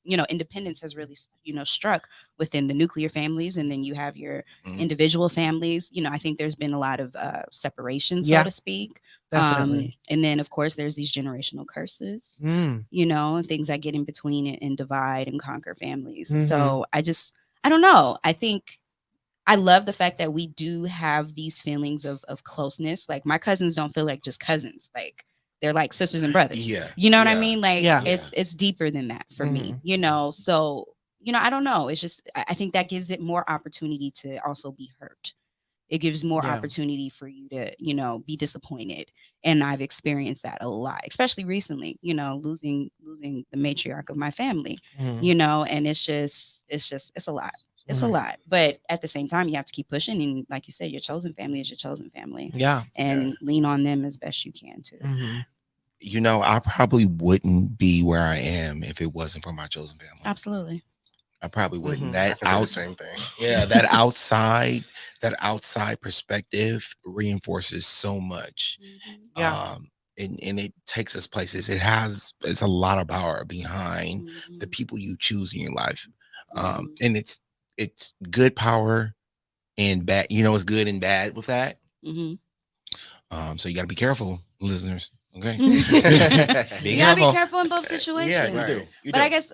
independence has really struck within the nuclear families, and then you have your individual families. I think there's been a lot of separation, so Yeah. to speak. Definitely. And then of course there's these generational curses, Mm. and things that get in between and divide and conquer families. Mhm. So I don't know. I think I love the fact that we do have these feelings of closeness. Like my cousins don't feel like just cousins. Like they're like sisters and brothers. Yeah. You know what I Yeah. mean? Like Yeah. it's deeper than that for me, So, I don't know. It's just I think that gives it more opportunity to also be hurt. It gives more Yeah. opportunity for you to, be disappointed. And I've experienced that a lot, especially recently, losing the matriarch of my family, Mhm. and it's a lot. It's a Mhm. lot. But at the same time, you have to keep pushing. And like you said, your chosen family is your chosen family. Yeah. And lean on them as best you can too. Mhm. I probably wouldn't be where I am if it wasn't for my chosen family. Absolutely. I probably wouldn't. Mhm. I That can say the same thing. Yeah, that outside perspective reinforces so much. Yeah. And it takes us places. It's a lot of power behind the people you choose in your life. And it's good power and bad, it's good and bad with that. So you got to be careful, listeners. Okay. You gotta be careful in both situations. Yeah, you do. You But do. I guess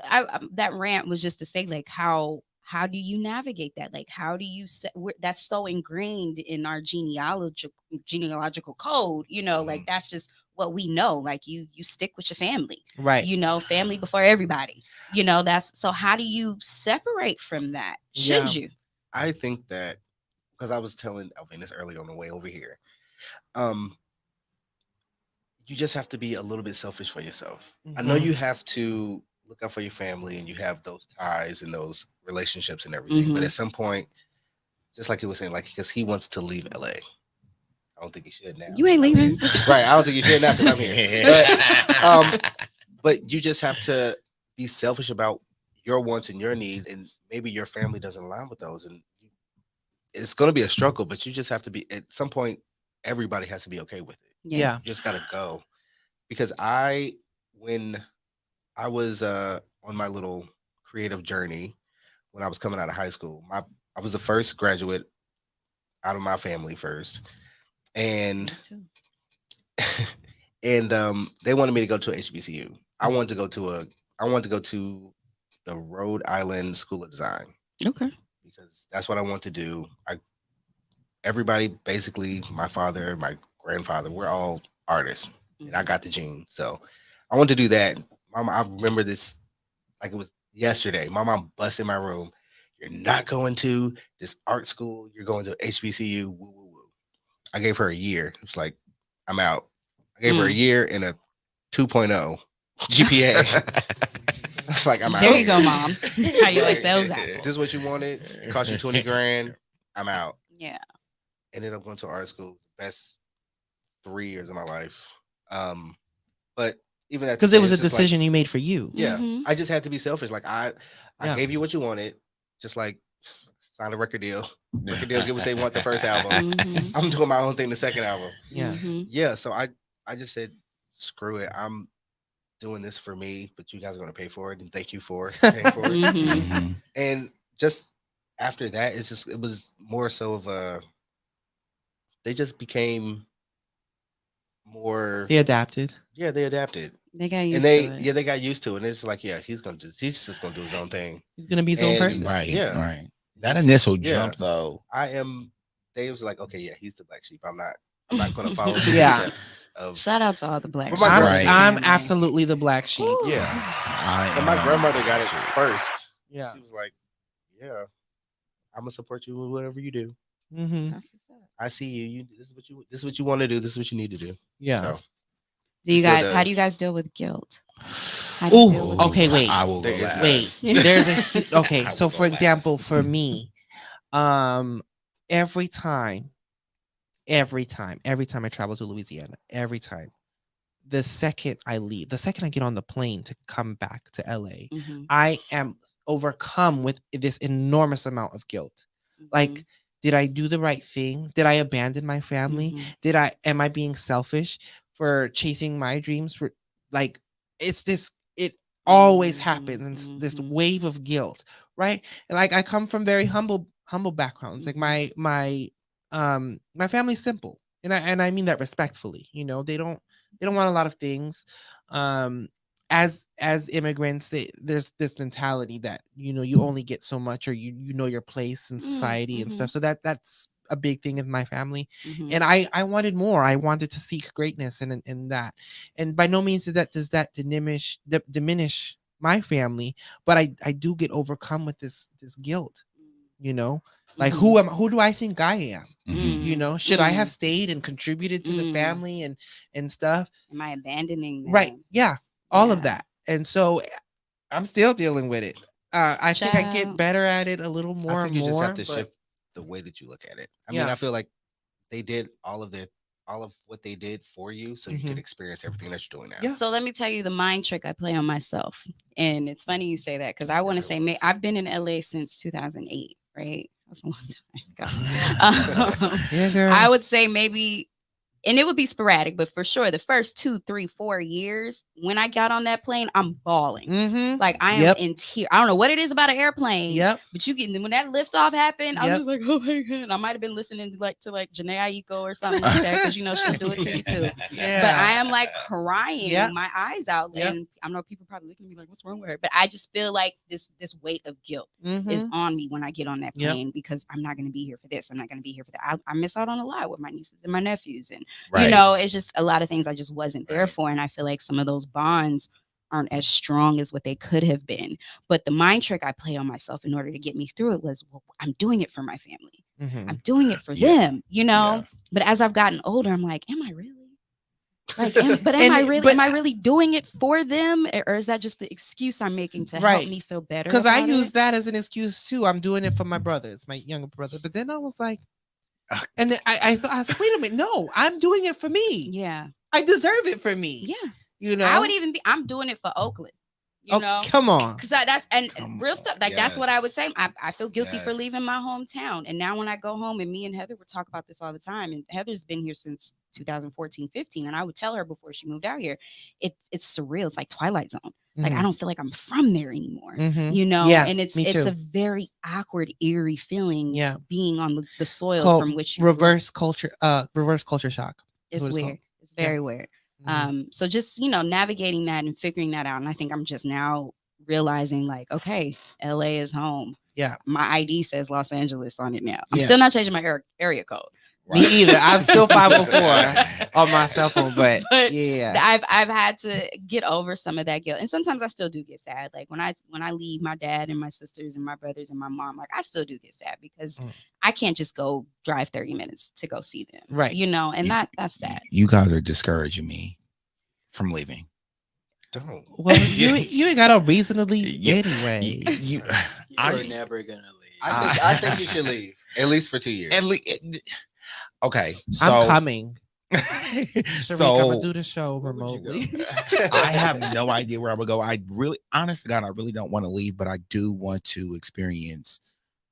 that rant was just to say, like, how do you navigate that? Like, how do you that's so ingrained in our genealogical code, like that's just what we know. Like you stick with your family, Right. Family before everybody, that's so how do you separate from that? Should you? I think that because I was telling Alvin this early on the way over here, you just have to be a little bit selfish for yourself. I know you have to look out for your family and you have those ties and those relationships and everything. But at some point, just like he was saying, like, because he wants to leave LA. I don't think he should now. You ain't leaving. Right. I don't think you should now because I'm here. But you just have to be selfish about your wants and your needs. And maybe your family doesn't align with those. And it's going to be a struggle, but you just have to be, at some point, everybody has to be okay with it. Yeah. You just got to go. Because when I was on my little creative journey, when I was coming out of high school, I was the first graduate out of my family first. And and they wanted me to go to a HBCU. I wanted to go to the Rhode Island School of Design. Okay. Because that's what I want to do. everybody, basically, my father, my grandfather, we're all artists, and I got the gene. So I wanted to do that. Mama, I remember this like it was yesterday. My mom busted my room. You're not going to this art school. You're going to HBCU. Woo, woo, woo. I gave her a year. It was like, I'm out. I gave her a year and a 2.0 GPA. It's like, I'm out. There you go, Mom. How you like those This apples? is what you wanted. It cost you 20 grand. I'm out. Yeah. Ended up going to art school. Best 3 years of my life. But even that, Because it was a decision you made for you. Yeah, Mhm. I just had to be selfish. Like I Yeah. gave you what you wanted. Just like sign a record deal. Record deal, get what they want the first album. Mhm. I'm doing my own thing the second album. Yeah. Mhm. Yeah, so I just said, screw it. I'm doing this for me, but you guys are gonna pay for it, and thank you for paying for it. Mhm. Mhm. And just after that, it was more so of a. They just became more. They adapted. Yeah, they adapted, They got used and to it. they got used to it. And it's like, yeah, he's just gonna do his own thing. He's gonna be his own And- person. Right. Yeah. Right. That It's- initial yeah. jump though. I am. They was like, okay, yeah, he's the black sheep. I'm not gonna follow the Yeah. steps of. Shout out to all the black. But my I'm, sheep Right. I'm family. absolutely the black sheep. Ooh. Yeah, I and my am grandmother got it sure. first. Yeah. She was like, yeah, I'm gonna support you with whatever you do. Mm-hmm. That's what's up. I see you. This is what you want to do. This is what you need to do. Yeah. So, Do you Still guys? How do you does. guys deal with guilt? How do you deal Ooh, with okay, it? wait. I will go There is last. Wait, there's a okay. I So will for go example, last. for me, every time I travel to Louisiana, every time, the second I leave, the second I get on the plane to come back to LA, Mhm. I am overcome with this enormous amount of guilt. Like, did I do the right thing? Did I abandon my family? Mhm. Am I being selfish for chasing my dreams? For like, it always happens, and this Mhm. wave of guilt, right? And like, I come from very humble backgrounds. Like my family's simple, and I mean that respectfully. You know, they don't want a lot of things. As immigrants, there's this mentality that, you know, you only get so much, or you know your place in society and stuff. So that's a big thing in my family. Mhm. And I wanted more. I wanted to seek greatness in that. And by no means does that diminish my family, but I do get overcome with this guilt, you know. Like, Mhm. who do I think I am? Mhm. You know, should I have stayed and contributed to the family and stuff? Am I abandoning them? Right. Yeah. All of Yeah. that. And so I'm still dealing with it. I think I get Child. better at it a little more I and think you more. just have to but- shift the way that you look at it. I mean, Yeah. I feel like they did all of what they did for you, so you Mhm. can experience everything that you're doing now. Yeah. So let me tell you the mind trick I play on myself. And it's funny you say that, because I want to say I've been in LA since 2008, right? That's a long time ago. Yeah, girl. I would say maybe, and it would be sporadic, but for sure, the first 2, 3, 4 years, when I got on that plane, I'm bawling. Mm-hmm. Like, I am Yep. in tears. I don't know what it is about an airplane. Yep. But when that liftoff happened, I Yep. was like, oh my God. I might have been listening to Janae Aiko or something like that, because she'll do it to you too. Yeah. But I am like crying Yep. my eyes out. Yep. And I know people probably looking at me like, what's wrong with her? But I just feel like this weight of guilt is Mhm. on me when I get on that Yep. plane, because I'm not going to be here for this. I'm not going to be here for that. I miss out on a lot with my nieces and my nephews. And, Right. you know, it's just a lot of things I just wasn't there Right. for. And I feel like some of those bonds aren't as strong as what they could have been. But the mind trick I play on myself in order to get me through it was, well, I'm doing it for my family. Mhm. I'm doing it for Yeah. them, you know? Yeah. But as I've gotten older, I'm like, am I really? Like, And am I really doing it for them? Or is that just the excuse I'm making to Right. help me feel better? Because I about use it? that as an excuse too. I'm doing it for my brother. It's my younger brother. But then I was like, and then I thought, I was like, wait a minute, no, I'm doing it for me. Yeah. I deserve it for me. Yeah. You know, I would even I'm doing it for Oakland. You oh, know? come on. Because that's Come real on, stuff. Like, that's what I would yes. say. I feel guilty for Yes. leaving my hometown. And now when I go home, and me and Heather would talk about this all the time. And Heather's been here since 2014, 15. And I would tell her before she moved out here, it's surreal. It's like Twilight Zone. Like, I don't feel like I'm from there anymore. Mhm. You know? Yeah, And it's me a too. very awkward, eerie feeling. Yeah. Being on the It's soil called from which you grew up. reverse culture shock. It's what it's called. weird. It's very Yeah. weird. Mhm. So just, navigating that and figuring that out. And I think I'm just now realizing, like, okay, LA is home. Yeah. My ID says Los Angeles on it now. I'm Yeah. still not changing my area code. Me either. I'm still 504 on my cell phone, but But yeah. I've had to get over some of that guilt, and sometimes I still do get sad. Like when I leave my dad and my sisters and my brothers and my mom, like I still do get sad because I can't just go drive 30 minutes to go see them, Right. You know, and You- that's sad. You guys are discouraging me from leaving. Don't. Well, you ain't got a reason to leave You- anyway. You, You're never gonna leave. I think you should leave at least for 2 years. okay, I'm so coming. Sharika, I'm so gonna do the show Where would you remotely. I have no idea where I would go. I really, honest to God, I really don't want to leave, but I do want to experience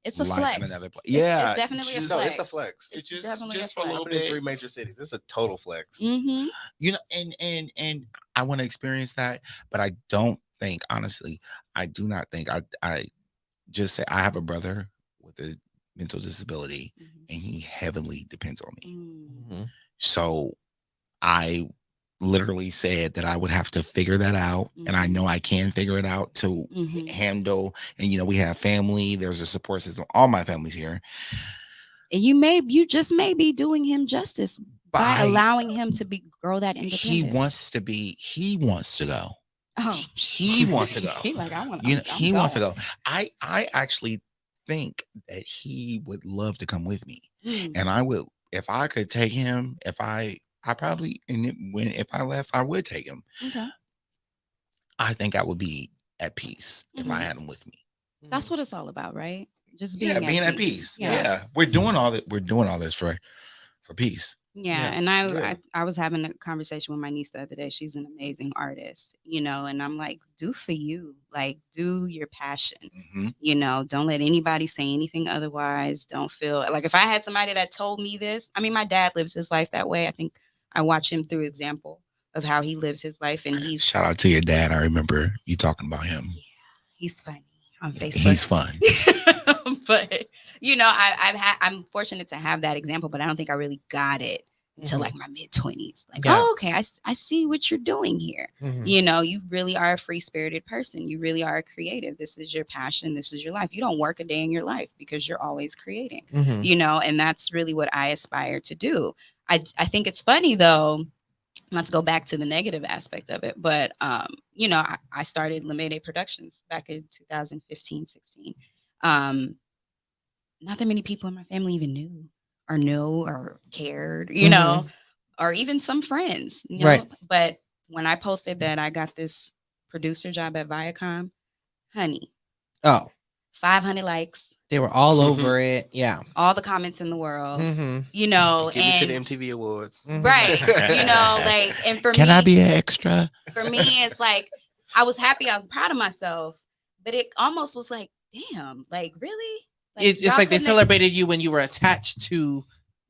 It's a life flex. in another place. It's Yeah, definitely a No, flex. it's a flex. It's It's definitely just a for a flex. little bit. In 3 major cities. It's a total flex. Mm-hmm. you know, and I want to experience that, but I don't think, honestly, I do not think I just say I have a brother with a mental disability, and he heavily depends on me. Mhm. So I literally said that I would have to figure that out. And I know I can figure it out to handle. And, you know, we have family, there's a support system. All my family's here. And you just may be doing him justice by allowing him to grow that independence. He wants to go. Oh, He wants to go. He like, I want. You know, he wants to go. I actually think that he would love to come with me. And I would, if I could take him, I probably, if I left, I would take him. Okay. I think I would be at peace if I had him with me. That's what it's all about, right? Just being at peace. Yeah. Yeah. We're doing all that. We're doing all this for peace. Yeah. And I was having a conversation with my niece the other day. She's an amazing artist, you know, and I'm like, do for you, like do your passion, you know, don't let anybody say anything otherwise. Don't feel like if I had somebody that told me this, I mean, my dad lives his life that way. I think I watch him through example of how he lives his life. And shout out to your dad. I remember you talking about him. Yeah, he's funny on Facebook. He's fun. But you know, I'm fortunate to have that example, but I don't think I really got it until like my mid-20s. Like, oh, okay, I see what you're doing here. You know, you really are a free-spirited person. You really are a creative. This is your passion. This is your life. You don't work a day in your life because you're always creating. You know, and that's really what I aspire to do. I think it's funny though, not to go back to the negative aspect of it, but you know, I started Limelight Productions back in 2015, 16. Not that many people in my family even knew or cared, you know, or even some friends, you know. Right. But when I posted that I got this producer job at Viacom, honey, 500 likes. They were all over it. Yeah. All the comments in the world, you know. Give it to the MTV Awards. Right. You know, like, and for Can me, I be an extra? For me, it's like, I was happy. I was proud of myself, but it almost was like, damn, like really? Like, It's like they celebrated you when you were attached to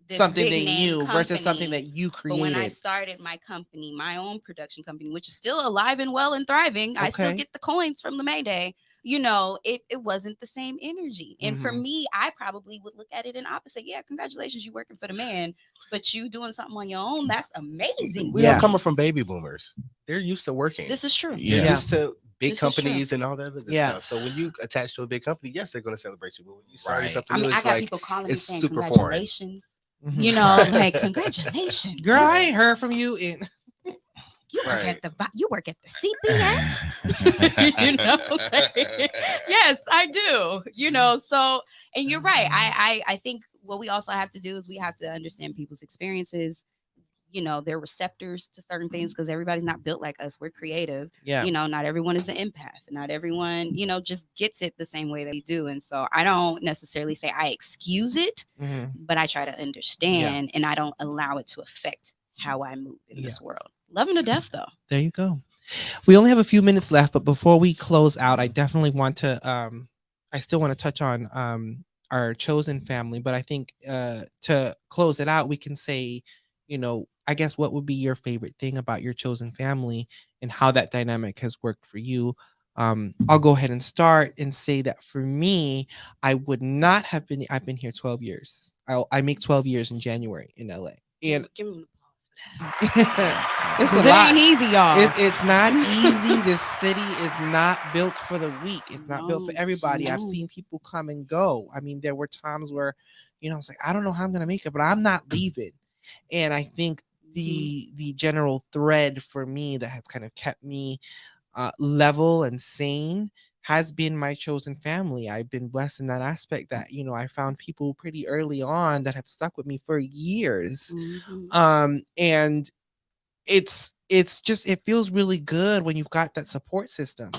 something they knew versus something that you created. But when I started my company, my own production company, which is still alive and well and thriving, I still get the coins from the Mayday. You know, it wasn't the same energy. And for me, I probably would look at it in opposite. Yeah, congratulations, you working for the man, but you doing something on your own, that's amazing. We are coming from baby boomers. They're used to working. This is true. They're used to big companies and all that other stuff. So when you attach to a big company, yes, they're going to celebrate you. But when you start something new, I it's got like, people calling me it's saying super foreign. congratulations. You know, like congratulations. Girl, I ain't heard from you in You work at the CPS. You know, like, yes, I do. You know, so and you're right. I think what we also have to do is we have to understand people's experiences. You know, they're receptors to certain things because everybody's not built like us. We're creative. Yeah. You know, not everyone is an empath. Not everyone, you know, just gets it the same way that we do. And so I don't necessarily say I excuse it, but I try to understand and I don't allow it to affect how I move in this world. Love him to death, though. There you go. We only have a few minutes left, but before we close out, I definitely want to I still want to touch on our chosen family, but I think to close it out, we can say, you know, I guess what would be your favorite thing about your chosen family and how that dynamic has worked for you. I'll go ahead and start and say that for me, I would not have been, I've been here 12 years. I make 12 years in January in LA. And give him an applause It's a Because it lot. ain't easy, y'all. It's not easy. This city is not built for the weak. It's not built for No, everybody. I've no. seen people come and go. I mean, there were times where, I was like, I don't know how I'm gonna make it, but I'm not leaving. And I think the general thread for me that has kind of kept me level and sane has been my chosen family. I've been blessed in that aspect that, I found people pretty early on that have stuck with me for years. And it's just, it feels really good when you've got that support system.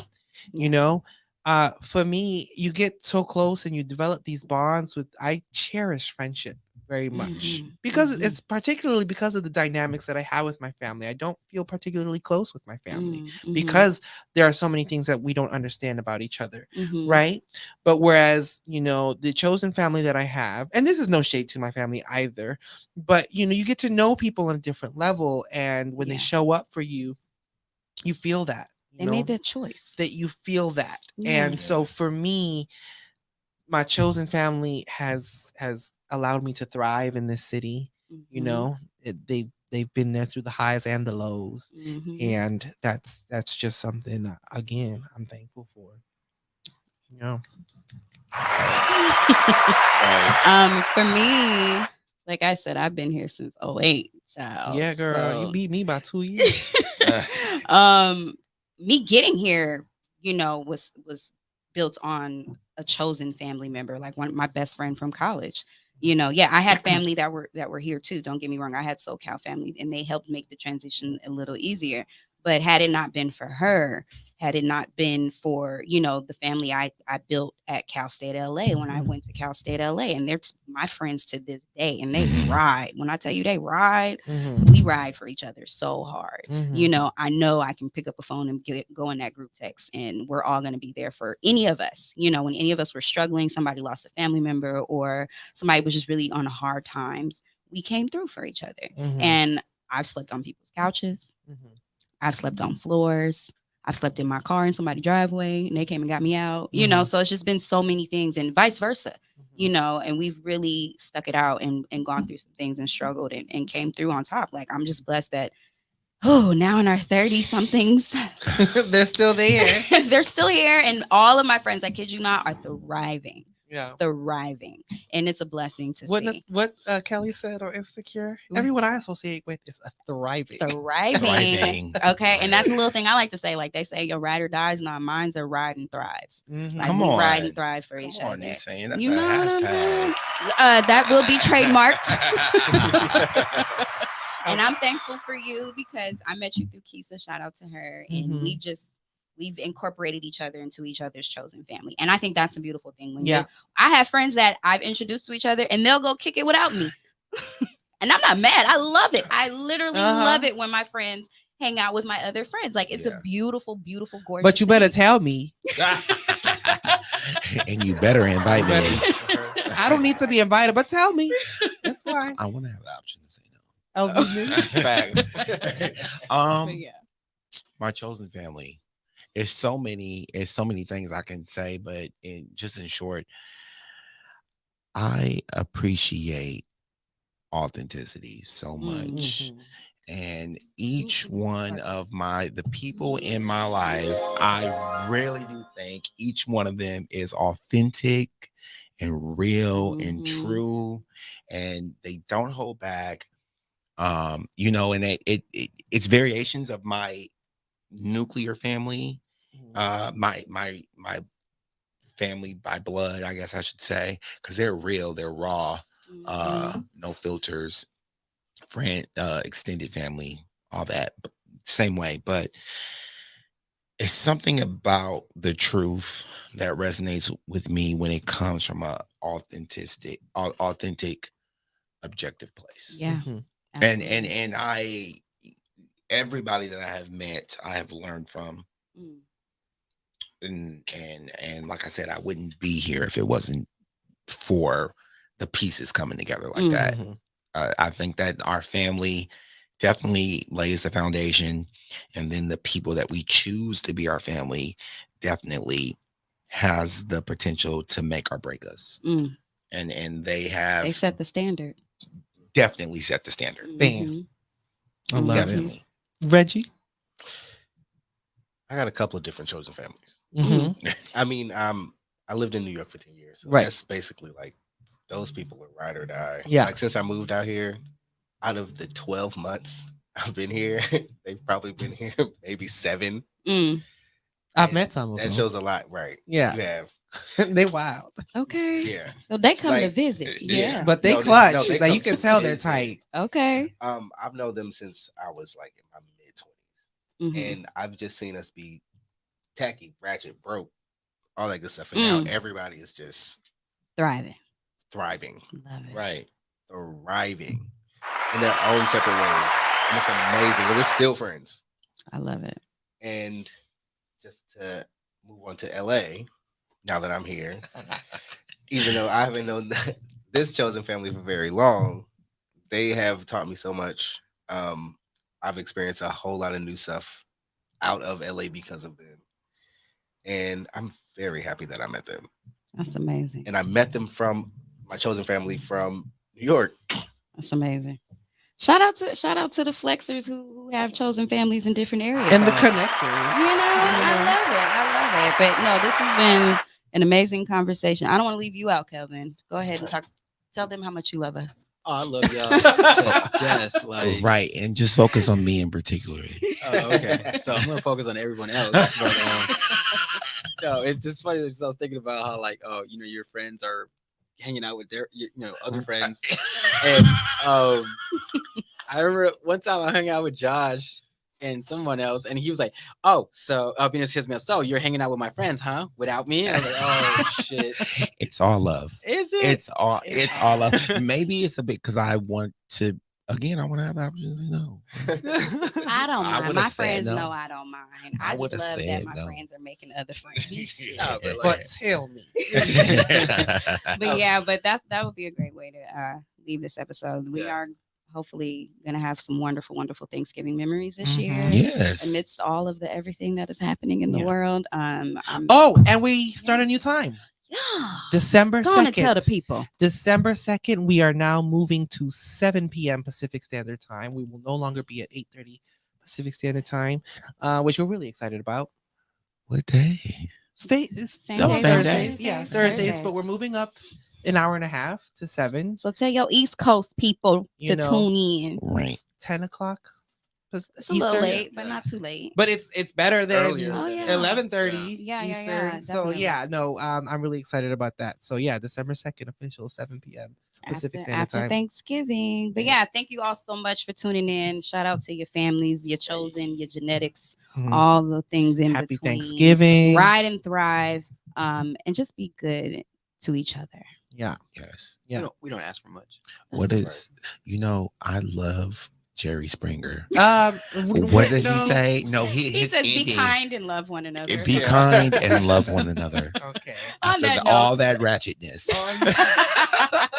For me, you get so close and you develop these bonds with, I cherish friendship very much because it's particularly because of the dynamics that I have with my family. I don't feel particularly close with my family because there are so many things that we don't understand about each other, right? But whereas, the chosen family that I have, and this is no shade to my family either, but you get to know people on a different level, and when they show up for you, you feel that. They made that choice. That you feel that. And so for me, my chosen family has allowed me to thrive in this city. They've been there through the highs and the lows, and that's just something, again, I'm thankful for. For me, like I said, I've been here since 08. Child. Yeah, girl, So, you beat me by 2 years. Me getting here, was built on a chosen family member, like my best friend from college. I had family that were here too. Don't get me wrong. I had SoCal family, and they helped make the transition a little easier. But had it not been for her, had it not been for, the family I built at Cal State LA when I went to Cal State LA, and they're my friends to this day, and they ride. When I tell you they ride, we ride for each other so hard. I know I can pick up a phone and go in that group text, and we're all going to be there for any of us. When any of us were struggling, somebody lost a family member, or somebody was just really on hard times, we came through for each other. And I've slept on people's couches. I've slept on floors. I've slept in my car in somebody's driveway, and they came and got me out. So it's just been so many things, and vice versa. And we've really stuck it out and gone through some things and struggled and came through on top. Like, I'm just blessed that, now in our 30 somethings, they're still there. They're still here, and all of my friends, I kid you not, are thriving. Thriving, and it's a blessing to see. What Kelly said on Insecure, everyone I associate with is a thriving. Okay, and that's a little thing I like to say. Like they say, your ride or dies, and our minds are ride and thrives. Like, Come we on, ride and thrive for each other. You're saying that's You a know what hashtag. that will be trademarked. And I'm thankful for you because I met you through Keisha. Shout out to her, and we've incorporated each other into each other's chosen family. And I think that's a beautiful thing. When I have friends that I've introduced to each other, and they'll go kick it without me. And I'm not mad. I love it. I literally love it when my friends hang out with my other friends. Like, it's a beautiful, beautiful, gorgeous But you better tell me. And you better invite me. I don't need to be invited, but tell me. That's fine. I want to have the option to say no. Facts. My chosen family. It's so many things I can say, but in short, I appreciate authenticity so much. And each one of the people in my life, I really do think each one of them is authentic and real and true, and they don't hold back. And it's variations of my nuclear family, my family by blood, I guess I should say, because they're real, they're raw, no filters, friend, extended family, all that, same way. But it's something about the truth that resonates with me when it comes from a authentic, objective place. And everybody that I have met, I have learned from. And like I said, I wouldn't be here if it wasn't for the pieces coming together like that. I think that our family definitely lays the foundation, and then the people that we choose to be our family definitely has the potential to make or break us. And they set the standard. Definitely set the standard. Bam. I love it. Definitely. Reggie. I got a couple of different chosen families. Mhm. I mean, I lived in New York for 10 years. So Right. that's basically like those people are ride or die. Yeah. Like since I moved out here, out of the 12 months I've been here, they've probably been here maybe 7. Mm. I've And met some of that them. shows a lot, right? Yeah. You have. They wild. Okay. Yeah. So they come to Like, visit. Yeah. But they No, clutch. they Like you come can to tell they're visit. tight. Okay. I've known them since I was like in my mid 20s. Mhm. And I've just seen us be tacky, ratchet, broke, all that good stuff. And now everybody is just Thriving. thriving. Love it. Right. Thriving in their own separate ways. And it's amazing. And we're still friends. I love it. And just to move on to LA, now that I'm here, even though I haven't known this chosen family for very long, they have taught me so much. I've experienced a whole lot of new stuff out of LA because of them. And I'm very happy that I met them. That's amazing. And I met them from my chosen family from New York. That's amazing. Shout out to the flexers who have chosen families in different areas. And the guys. connectors. I love it. I love it. But no, this has been an amazing conversation. I don't want to leave you out, Kelvin. Go ahead and tell them how much you love us. Oh, I love y'all to death. Like, Right. And just focus on me in particular. Oh, okay. So I'm gonna focus on everyone else. But, no, it's just funny. I was thinking about how, like, oh, you know, your friends are hanging out with their, you know, other friends, and I remember one time I hung out with Josh and someone else, and he was like, "Oh, so Venus hits me up. So you're hanging out with my friends, huh? Without me?" And I was like, "Oh shit." It's all love. Is it? It's all love. Maybe it's a bit because I want to again, I want to have the opportunity to know. I don't I mind. would've My said friends no. know I don't mind. I I just would've love that said my no. friends are making other friends. No, but, like, But tell me. But yeah, but that would be a great way to leave this episode. We are hopefully gonna have some wonderful, wonderful Thanksgiving memories this year. Yes. Amidst all of the everything that is happening in the Yeah. world. Oh, and we start a new time. Yeah. December Go on and 2nd. tell the people. December 2nd, we are now moving to 7 p.m. Pacific Standard Time. We will no longer be at 8:30 Pacific Standard Time, which we're really excited about. What day? Same Oh, same Thursdays. day. Yeah, Same Thursdays, Thursdays. but we're moving up an hour and a half to 7. So tell your East Coast people You to know, tune in. Right. It's 10 o'clock. It's a little late, but not too late. But it's better than Earlier. Oh, yeah. 11:30 Yeah, yeah, Eastern. yeah, So definitely. yeah, no, I'm really excited about that. So yeah, December 2nd, official 7 p.m. Pacific Standard after Time. Thanksgiving. But yeah, thank you all so much for tuning in. Shout out to your families, your chosen, your genetics, Mhm. all the things in Happy between. Thanksgiving. Ride and thrive, and just be good to each other. Yeah. Yes. Yeah. we don't ask for much. What is, I love Jerry Springer. What What did he say? No, He his says, "Be ending, kind and love one another." Be kind and love one another. Okay. On After that all note. that ratchetness.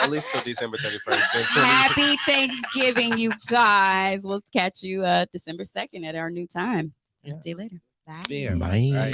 At least till December 31st. Then till Happy Thanksgiving, you guys. We'll catch you December 2nd at our new time. Yeah. See you later. Bye. Bam. Bye.